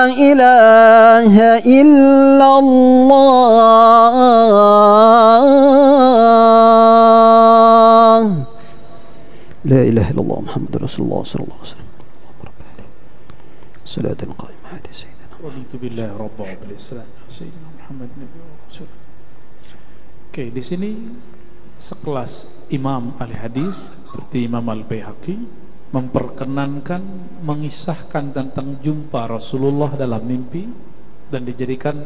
إله إلا الله. لا إله إلا الله محمد رسول الله صلى الله عليه وسلم. صلاة قائمة على سيدنا. Raditu billahi rabba wa bil islam sayyidina Muhammad nabi wa rasul. Oke, di sini sekelas imam ahli hadis seperti Imam Al-Baihaqi memperkenankan mengisahkan tentang jumpa Rasulullah dalam mimpi dan dijadikan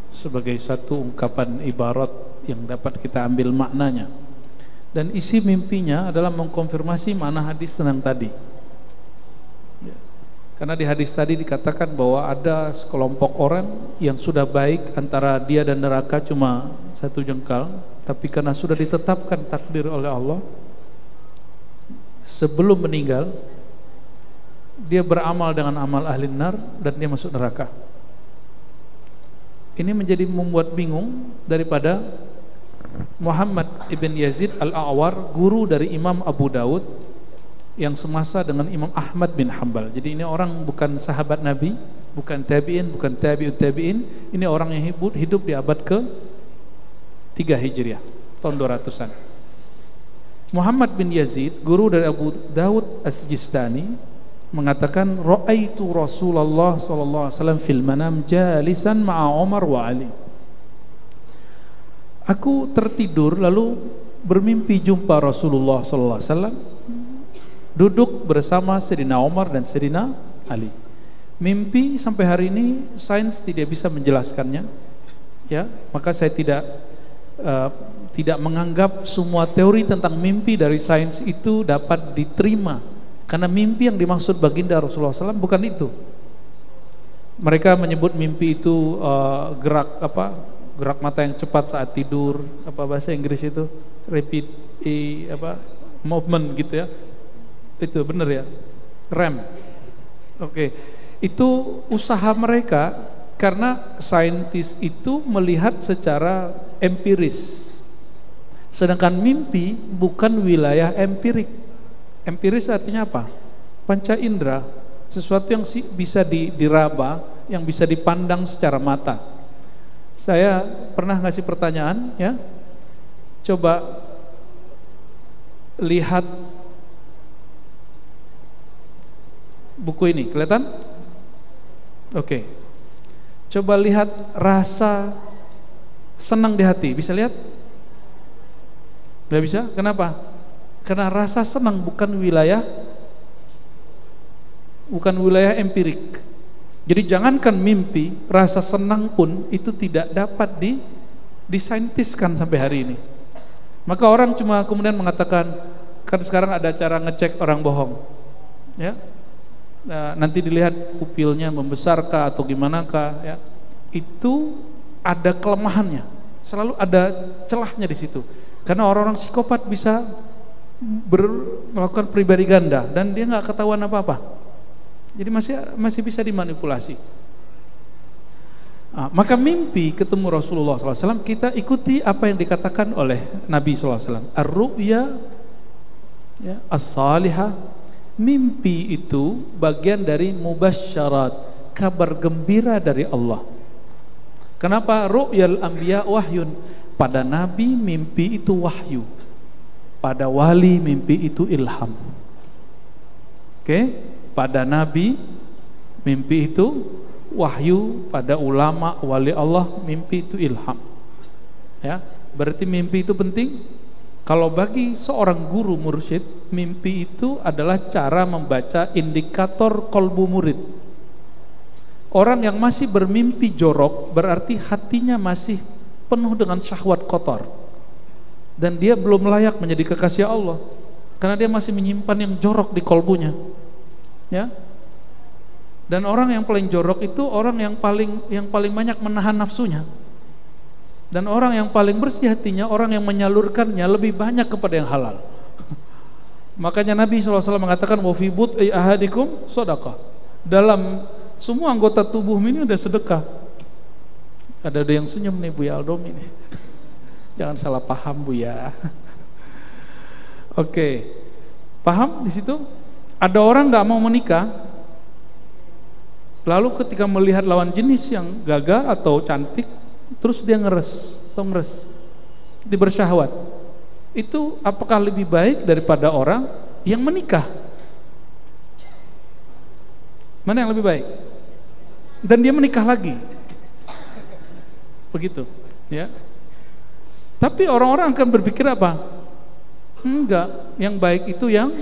sebagai satu ungkapan ibarat yang dapat kita ambil maknanya. Dan isi mimpinya adalah mengkonfirmasi makna hadis tentang tadi. Ya. Karena di hadis tadi dikatakan bahwa ada sekelompok orang yang sudah baik antara dia dan neraka cuma satu jengkal, tapi karena sudah ditetapkan takdir oleh Allah, sebelum meninggal dia beramal dengan amal ahli nar dan dia masuk neraka. Ini menjadi membuat bingung daripada Muhammad ibn Yazid al-A'war, guru dari Imam Abu Dawud yang semasa dengan Imam Ahmad bin Hanbal. Jadi ini orang bukan sahabat Nabi, bukan tabi'in, bukan tabi'ut tabi'in. Ini orang yang hidup di abad ke-3 Hijriah, tahun 200-an. Muhammad bin Yazid, guru dari Abu Dawud As-Sijistani, mengatakan ra'aitu Rasulullah sallallahu alaihi wasallam fil manam jalisan ma'a Umar wa Ali. Aku tertidur lalu bermimpi jumpa Rasulullah sallallahu alaihi wasallam duduk bersama Sayyidina Umar dan Sayyidina Ali. Mimpi sampai hari ini sains tidak bisa menjelaskannya, ya. Maka saya tidak menganggap semua teori tentang mimpi dari sains itu dapat diterima, karena mimpi yang dimaksud baginda Rasulullah SAW bukan itu. Mereka menyebut mimpi itu gerak mata yang cepat saat tidur, apa bahasa Inggris itu, rapid movement gitu ya. Itu benar ya, REM. Oke. Itu usaha mereka, karena saintis itu melihat secara empiris, sedangkan mimpi bukan wilayah empirik. Empiris artinya apa? Panca indera, sesuatu yang bisa diraba, yang bisa dipandang secara mata. Saya pernah ngasih pertanyaan, ya, coba lihat buku ini, kelihatan? Oke. Coba lihat rasa senang di hati, bisa lihat? Gak bisa? Kenapa? Karena rasa senang bukan wilayah empirik. Jadi jangankan mimpi, rasa senang pun itu tidak dapat disaintiskan sampai hari ini. Maka orang cuma kemudian mengatakan, kan sekarang ada cara ngecek orang bohong, ya. Nah, nanti dilihat pupilnya membesarkah atau gimanakah, ya. Itu ada kelemahannya, selalu ada celahnya di situ. Karena orang-orang psikopat bisa melakukan pribadi ganda dan dia nggak ketahuan apa-apa. Jadi masih bisa dimanipulasi. Maka mimpi ketemu Rasulullah SAW, kita ikuti apa yang dikatakan oleh Nabi SAW. Ar-ru'ya, ya, as-salihah. Mimpi itu bagian dari mubasyarat, kabar gembira dari Allah. Kenapa? Ru'yal anbiya wahyun. Pada nabi mimpi itu wahyu, pada wali mimpi itu ilham. Oke? Pada nabi mimpi itu wahyu, pada ulama wali Allah mimpi itu ilham. Ya, berarti mimpi itu penting. Kalau bagi seorang guru mursyid, mimpi itu adalah cara membaca indikator kolbu murid. Orang yang masih bermimpi jorok berarti hatinya masih penuh dengan syahwat kotor, dan dia belum layak menjadi kekasih Allah karena dia masih menyimpan yang jorok di kolbunya, ya. Dan orang yang paling jorok itu orang yang paling banyak menahan nafsunya. Dan orang yang paling bersih hatinya orang yang menyalurkannya lebih banyak kepada yang halal. Makanya Nabi SAW mengatakan wa fi bud'i ahadikum shadaqah. Dalam semua anggota tubuh ini ada sedekah. Ada yang senyum nih Buya Aldom ini. Jangan salah paham Buya. Oke. Paham di situ? Ada orang nggak mau menikah, lalu ketika melihat lawan jenis yang gagah atau cantik, terus dia ngeres, dia bersyahwat. Itu apakah lebih baik daripada orang yang menikah? Mana yang lebih baik? Dan dia menikah lagi, begitu, ya. Tapi orang-orang akan berpikir apa? Enggak, yang baik itu yang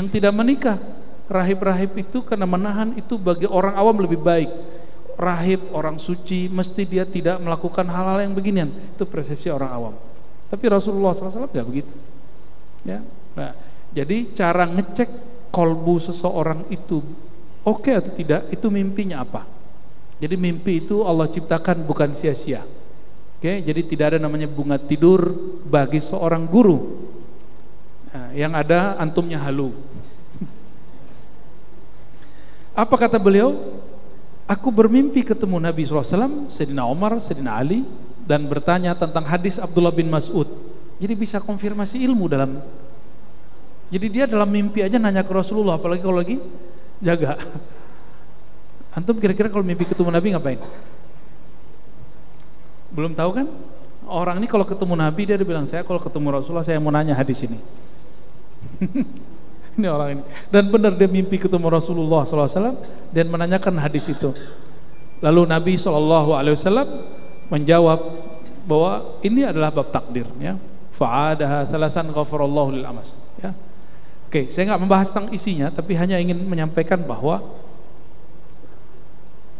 tidak menikah. Rahib-rahib itu karena menahan itu bagi orang awam lebih baik. Rahib, orang suci, mesti dia tidak melakukan hal-hal yang beginian. Itu persepsi orang awam. Tapi Rasulullah SAW tidak begitu, ya. Nah, jadi cara ngecek kolbu seseorang itu oke atau tidak, itu mimpinya apa. Jadi mimpi itu Allah ciptakan bukan sia-sia. Oke, jadi tidak ada namanya bunga tidur bagi seorang guru. Nah, yang ada antumnya halu. Apa kata beliau? Aku bermimpi ketemu Nabi SAW, Sayyidina Umar, Sayyidina Ali, dan bertanya tentang hadis Abdullah bin Mas'ud. Jadi bisa konfirmasi ilmu dalam. Jadi dia dalam mimpi aja nanya ke Rasulullah, apalagi kalau lagi jaga. Antum kira-kira kalau mimpi ketemu Nabi ngapain? Belum tahu kan? Orang ini kalau ketemu Nabi dia bilang, saya kalau ketemu Rasulullah saya mau nanya hadis ini. Ini orang ini. Dan benar dia mimpi ketemu Rasulullah SAW dan menanyakan hadis itu. Lalu Nabi SAW menjawab bahwa ini adalah bab takdir, ya. Fa'adaha salasan ghafarallahu lil amas, ya. Oke, saya nggak membahas tentang isinya, tapi hanya ingin menyampaikan bahwa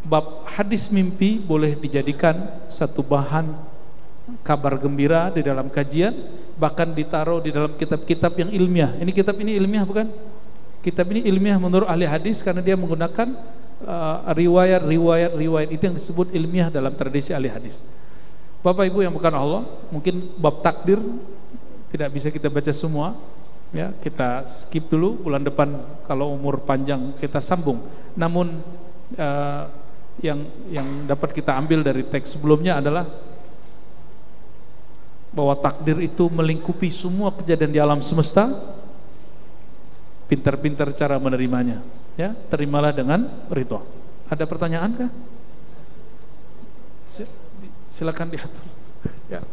bab hadis mimpi boleh dijadikan satu bahan kabar gembira di dalam kajian, bahkan ditaruh di dalam kitab-kitab yang ilmiah. Ini kitab ini ilmiah bukan? Kitab ini ilmiah menurut ahli hadis karena dia menggunakan riwayat itu yang disebut ilmiah dalam tradisi ahli hadis. Bapak Ibu yang bukan Allah, mungkin bab takdir tidak bisa kita baca semua, ya kita skip dulu. Bulan depan kalau umur panjang kita sambung. Namun yang dapat kita ambil dari teks sebelumnya adalah bahwa takdir itu melingkupi semua kejadian di alam semesta. Pintar-pintar cara menerimanya, ya, terimalah dengan ridha. Ada pertanyaan kah? Silakan diatur. Ya.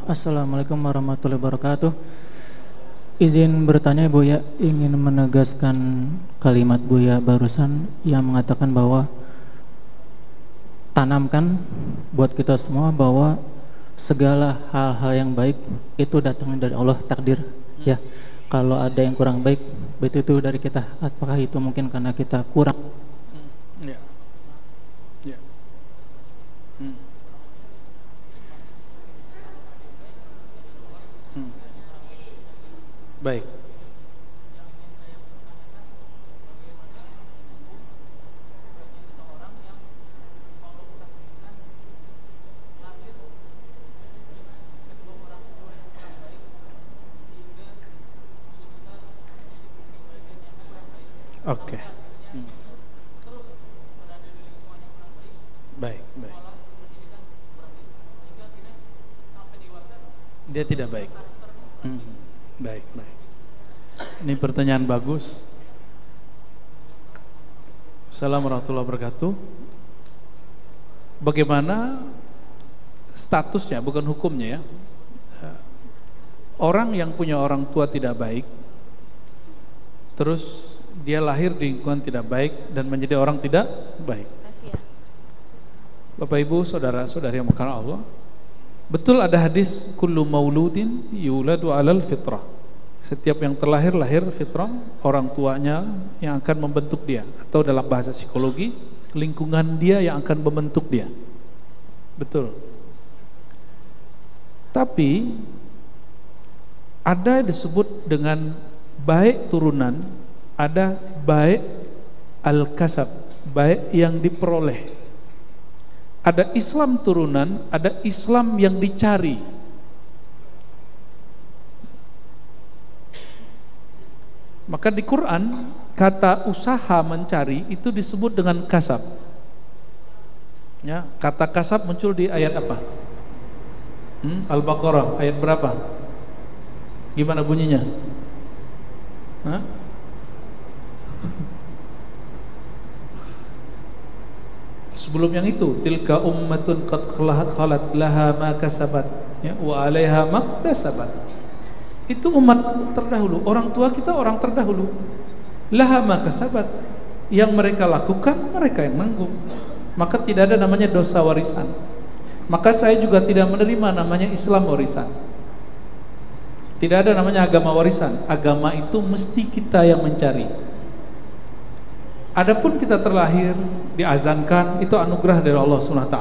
Assalamualaikum warahmatullahi wabarakatuh. Izin bertanya Buya, ingin menegaskan kalimat Buya barusan yang mengatakan bahwa tanamkan buat kita semua bahwa segala hal-hal yang baik itu datangnya dari Allah, takdir. Ya, kalau ada yang kurang baik, itu dari kita. Apakah itu mungkin karena kita kurang? Ya. Ya. Baik. Oke. Baik, baik. Dia tidak baik. Baik, baik. Ini pertanyaan bagus. Assalamualaikum warahmatullahi wabarakatuh. Bagaimana statusnya, bukan hukumnya ya. Orang yang punya orang tua tidak baik, terus dia lahir di lingkungan tidak baik dan menjadi orang tidak baik. Bapak Ibu, saudara-saudari yang mengasihi Allah, betul ada hadis kullu mauludin yuladu alal fitrah. Setiap yang terlahir lahir fitrah, orang tuanya yang akan membentuk dia, atau dalam bahasa psikologi lingkungan dia yang akan membentuk dia. Betul. Tapi ada disebut dengan baik turunan, ada baik al-kasab, baik yang diperoleh. Ada Islam turunan, ada Islam yang dicari. Maka di Quran kata usaha mencari itu disebut dengan kasab. Ya, kata kasab muncul di ayat apa? Al-Baqarah ayat berapa? Gimana bunyinya? Hah? Sebelum yang itu, tilka ummatun qad khalat laha ma kasabat, ya, wa 'alaiha maktasabat. Itu umat terdahulu, orang tua kita orang terdahulu. Laha ma kasabat, yang mereka lakukan mereka yang nanggung. Maka tidak ada namanya dosa warisan. Maka saya juga tidak menerima namanya Islam warisan. Tidak ada namanya agama warisan. Agama itu mesti kita yang mencari. Adapun kita terlahir, diazankan, itu anugerah dari Allah SWT,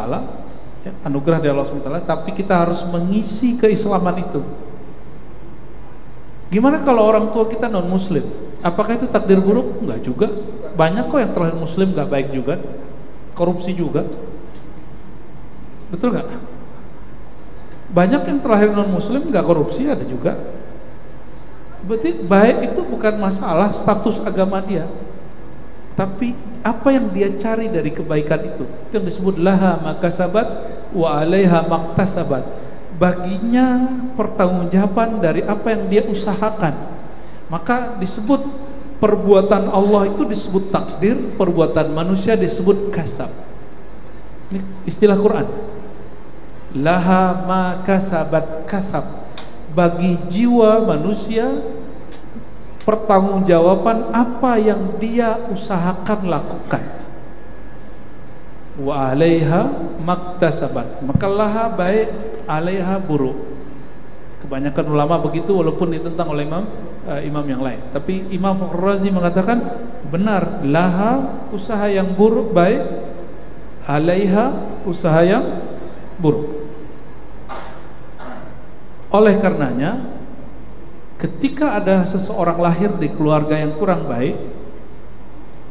ya, anugerah dari Allah SWT. Tapi kita harus mengisi keislaman itu. Gimana kalau orang tua kita non muslim? Apakah itu takdir buruk? Enggak juga. Banyak kok yang terlahir muslim gak baik juga, korupsi juga. Betul gak? Banyak yang terlahir non muslim gak korupsi, ada juga. Berarti baik itu bukan masalah status agama dia, tapi apa yang dia cari dari kebaikan itu yang disebut laha makasabat wa 'alaiha maktasabat. Baginya pertanggungjawaban dari apa yang dia usahakan. Maka disebut perbuatan Allah itu disebut takdir, perbuatan manusia disebut kasab. Ini istilah Quran. Laha makasabat kasab. Bagi jiwa manusia pertanggungjawaban apa yang dia usahakan lakukan. wa 'alaiha maktasabat. Maka laha baik, 'alaiha buruk. Kebanyakan ulama begitu walaupun ditentang oleh imam yang lain. Tapi Imam Fakhrul Razi mengatakan benar, laha usaha yang buruk baik, 'alaiha usaha yang buruk. Oleh karenanya, ketika ada seseorang lahir di keluarga yang kurang baik,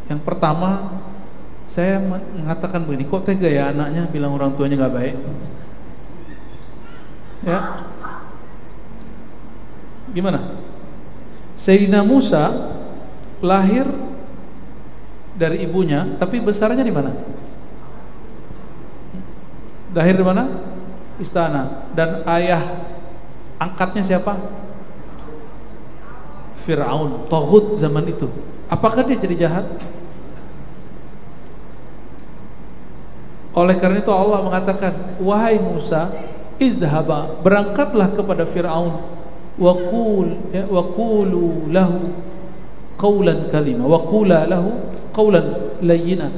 yang pertama saya mengatakan begini, kok tega ya anaknya bilang orang tuanya nggak baik? Ya, gimana? Sayyidina Musa lahir dari ibunya, tapi besarnya di mana? Lahir di mana? Istana. Dan ayah angkatnya siapa? Fir'aun, Taghut zaman itu. Apakah dia jadi jahat? Oleh karena itu Allah mengatakan, wahai Musa, izhaba, berangkatlah kepada Fir'aun, wa qulu lahu qawlan kalima, wa qula lahu qawlan layyina,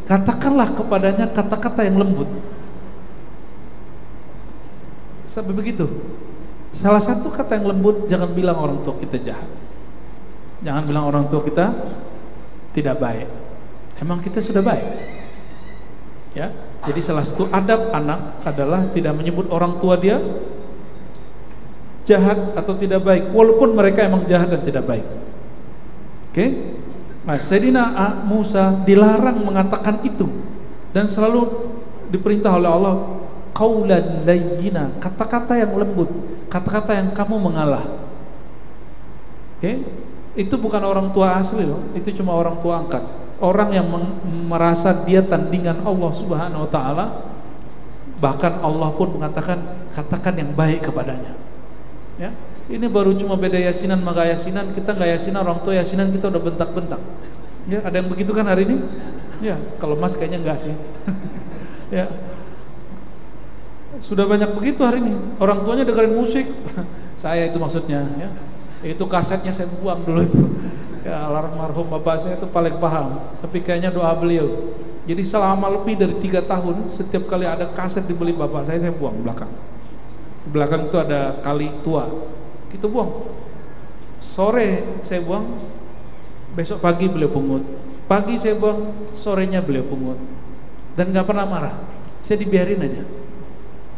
katakanlah kepadanya kata-kata yang lembut. Sampai begitu. Salah satu kata yang lembut, jangan bilang orang tua kita jahat, jangan bilang orang tua kita tidak baik. Emang kita sudah baik? Ya, jadi salah satu adab anak adalah tidak menyebut orang tua dia jahat atau tidak baik, walaupun mereka emang jahat dan tidak baik. Oke? Nah, Sayyidina Musa dilarang mengatakan itu dan selalu diperintah oleh Allah, qaulan layyina, kata-kata yang lembut, kata-kata yang kamu mengalah. Oke? Itu bukan orang tua asli loh, itu cuma orang tua angkat. Orang yang merasa dia tandingan Allah Subhanahu wa taala, bahkan Allah pun mengatakan katakan yang baik kepadanya. Ya, ini baru cuma beda yasinan sama gak yasinan. Kita gak yasinan, orang tua yasinan kita udah bentak-bentak. Ya, ada yang begitu kan hari ini? Ya, kalau Mas kayaknya enggak sih. Ya, sudah banyak begitu hari ini. Orang tuanya dengerin musik. Saya itu maksudnya. Ya, itu kasetnya saya buang dulu itu. Ya, almarhum bapak saya itu paling paham. Tapi kayaknya doa beliau. Jadi selama lebih dari 3 tahun, setiap kali ada kaset dibeli bapak saya buang belakang. Di belakang itu ada kali tua, kita buang. Sore saya buang, besok pagi beliau pungut. Pagi saya buang, sorenya beliau pungut. Dan gak pernah marah. Saya dibiarin aja.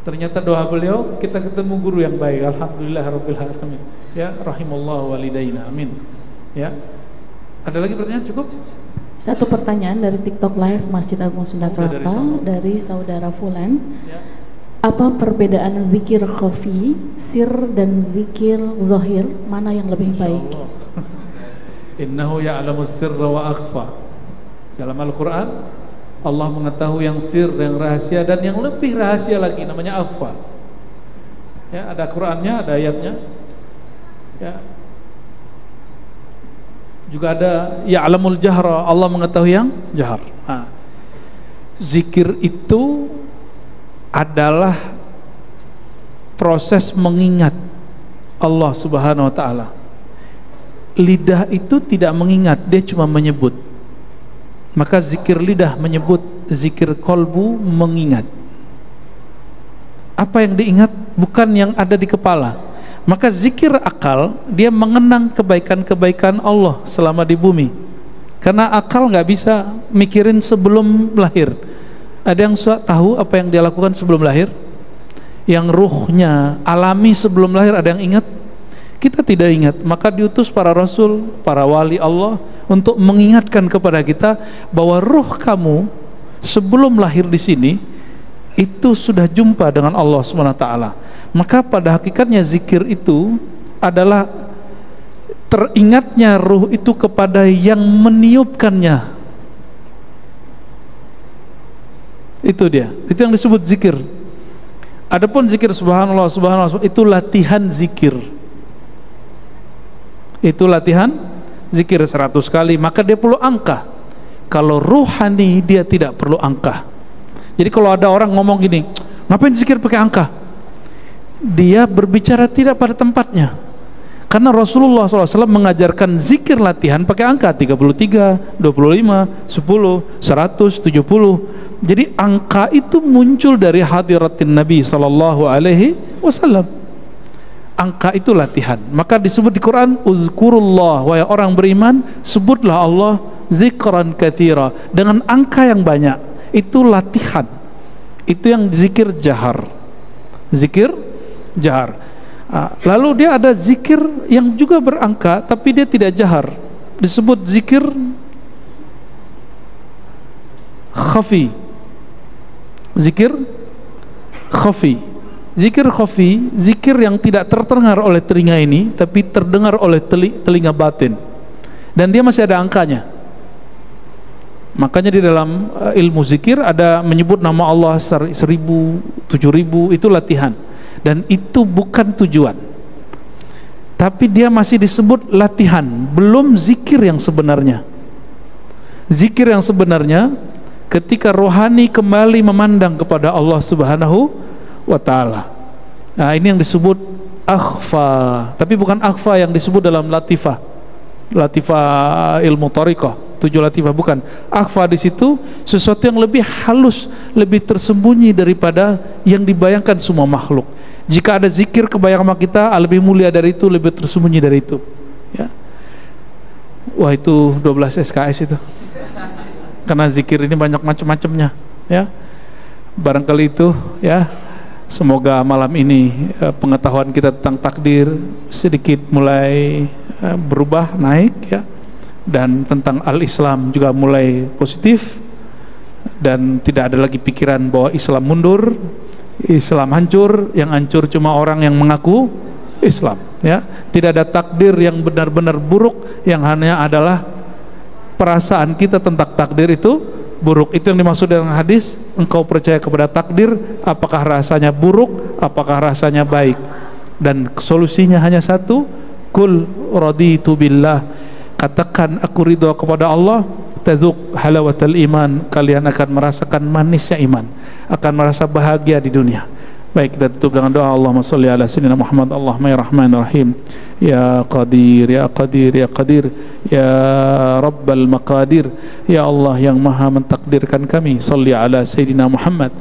Ternyata doa beliau, kita ketemu guru yang baik. Alhamdulillah rabbil alamin. Ya, rahimallahu walidaina. Amin. Ya. Ada lagi pertanyaan? Cukup? Satu pertanyaan dari TikTok Live Masjid Agung Sunda Kelapa dari saudara Fulan. Ya. Apa perbedaan zikir khafi, sir dan zikir zahir, mana yang lebih baik? Innahu ya'lamu sirra wa akhfa. Dalam Al-Quran Allah mengetahui yang sir, yang rahasia, dan yang lebih rahasia lagi namanya akhfa. Ya, ada Qurannya, ada ayatnya. Ya. Juga ada ya'lamul jahra, Allah mengetahui yang jahar. Nah, zikir itu adalah proses mengingat Allah Subhanahu wa taala. Lidah itu tidak mengingat, dia cuma menyebut. Maka zikir lidah menyebut, zikir kolbu mengingat. Apa yang diingat bukan yang ada di kepala. Maka zikir akal, dia mengenang kebaikan-kebaikan Allah selama di bumi. Karena akal nggak bisa mikirin sebelum lahir. Ada yang tahu apa yang dia lakukan sebelum lahir? Yang ruhnya alami sebelum lahir, ada yang ingat? Kita tidak ingat. Maka diutus para rasul, para wali Allah untuk mengingatkan kepada kita bahwa ruh kamu sebelum lahir di sini itu sudah jumpa dengan Allah SWT. Maka pada hakikatnya zikir itu adalah teringatnya ruh itu kepada yang meniupkannya. Itu dia, itu yang disebut zikir. Adapun zikir subhanallah, subhanallah itu latihan zikir. Itu latihan zikir 100 kali, maka dia perlu angka. Kalau ruhani dia tidak perlu angka. Jadi kalau ada orang ngomong gini, ngapain zikir pakai angka? Dia berbicara tidak pada tempatnya. Karena Rasulullah SAW mengajarkan zikir latihan pakai angka 33, 25, 10, 100, 70. Jadi angka itu muncul dari hadiratin Nabi SAW. Angka itu latihan. Maka disebut di Quran, uzkurullah, wahai orang beriman, sebutlah Allah zikran katsira, dengan angka yang banyak. Itu latihan. Itu yang zikir jahar. Zikir jahar. Lalu dia ada zikir yang juga berangka tapi dia tidak jahar, disebut zikir khafi. Zikir khafi. Zikir khafi, zikir yang tidak terdengar oleh telinga ini tapi terdengar oleh telinga batin, dan dia masih ada angkanya. Makanya di dalam ilmu zikir ada menyebut nama Allah 1000, 7000, itu latihan. Dan itu bukan tujuan, tapi dia masih disebut latihan, belum zikir yang sebenarnya. Zikir yang sebenarnya ketika rohani kembali memandang kepada Allah Subhanahu wa ta'ala. Nah, ini yang disebut akhfa, tapi bukan akhfa yang disebut dalam latifah ilmu thariqah, 7 latifah, bukan. Akhfa di situ sesuatu yang lebih halus, lebih tersembunyi daripada yang dibayangkan semua makhluk. Jika ada zikir kebayang sama kita lebih mulia dari itu, lebih tersembunyi dari itu, ya. Wah, itu 12 SKS itu. Karena zikir ini banyak macam-macamnya, ya. Barangkali itu, ya. Semoga malam ini pengetahuan kita tentang takdir sedikit mulai berubah, naik, ya. Dan tentang al-Islam juga mulai positif, dan tidak ada lagi pikiran bahwa Islam mundur, Islam hancur. Yang hancur cuma orang yang mengaku Islam, ya. Tidak ada takdir yang benar-benar buruk, yang hanya adalah perasaan kita tentang takdir itu buruk. Itu yang dimaksud dengan hadis, engkau percaya kepada takdir, apakah rasanya buruk, apakah rasanya baik. Dan solusinya hanya satu, kul raditu billah, katakan aku ridho kepada Allah, tazuk halawatal iman, kalian akan merasakan manisnya iman, akan merasa bahagia di dunia. Baik, kita tutup dengan doa. Allahumma sholli ala sayyidina Muhammad. Allahumma ya rahman rahim, ya qadir ya qadir ya qadir, ya rabbal maqadir, ya Allah yang maha mentakdirkan kami. Sholli ala sayyidina Muhammad,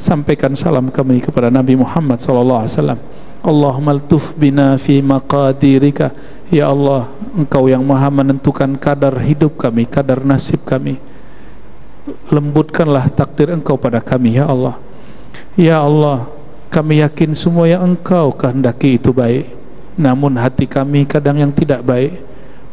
sampaikan salam kami kepada Nabi Muhammad sallallahu alaihi wasallam. Allahumma altuf bina fi maqadirika, ya Allah, engkau yang maha menentukan kadar hidup kami, kadar nasib kami. Lembutkanlah takdir engkau pada kami, ya Allah. Ya Allah, kami yakin semua yang engkau kehendaki itu baik, namun hati kami kadang yang tidak baik.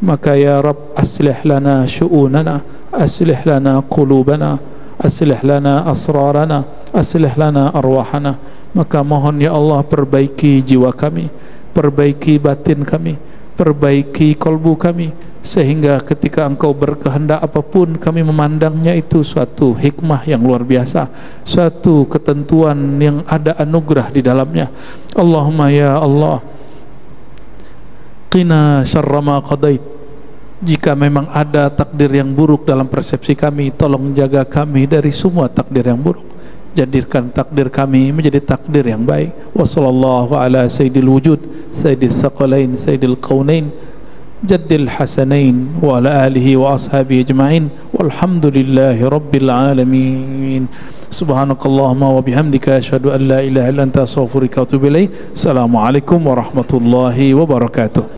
Maka ya Rabb, aslih lana syu'unana, aslih lana qulubana, aslih lana asrarana, aslih lana arwahana. Maka mohon ya Allah, perbaiki jiwa kami, perbaiki batin kami, perbaiki kolbu kami, sehingga ketika engkau berkehendak apapun kami memandangnya itu suatu hikmah yang luar biasa, suatu ketentuan yang ada anugerah di dalamnya. Allahumma ya Allah, qina syarra ma qadait. Jika memang ada takdir yang buruk dalam persepsi kami, tolong jaga kami dari semua takdir yang buruk. Jadikan takdir kami menjadi takdir yang baik. Wa sallallahu ala sayyidil wujud, sayyidis saqalain, sayyidil qaunain, jaddil hasanain, wa ala alihi wa ashabihi ajma'in, walhamdulillahi rabbil alamin. Subhanakallahumma wa bihamdika asyhadu an la ilaha illa anta astaghfiruka wa atubu ilaik. Assalamualaikum warahmatullahi wabarakatuh.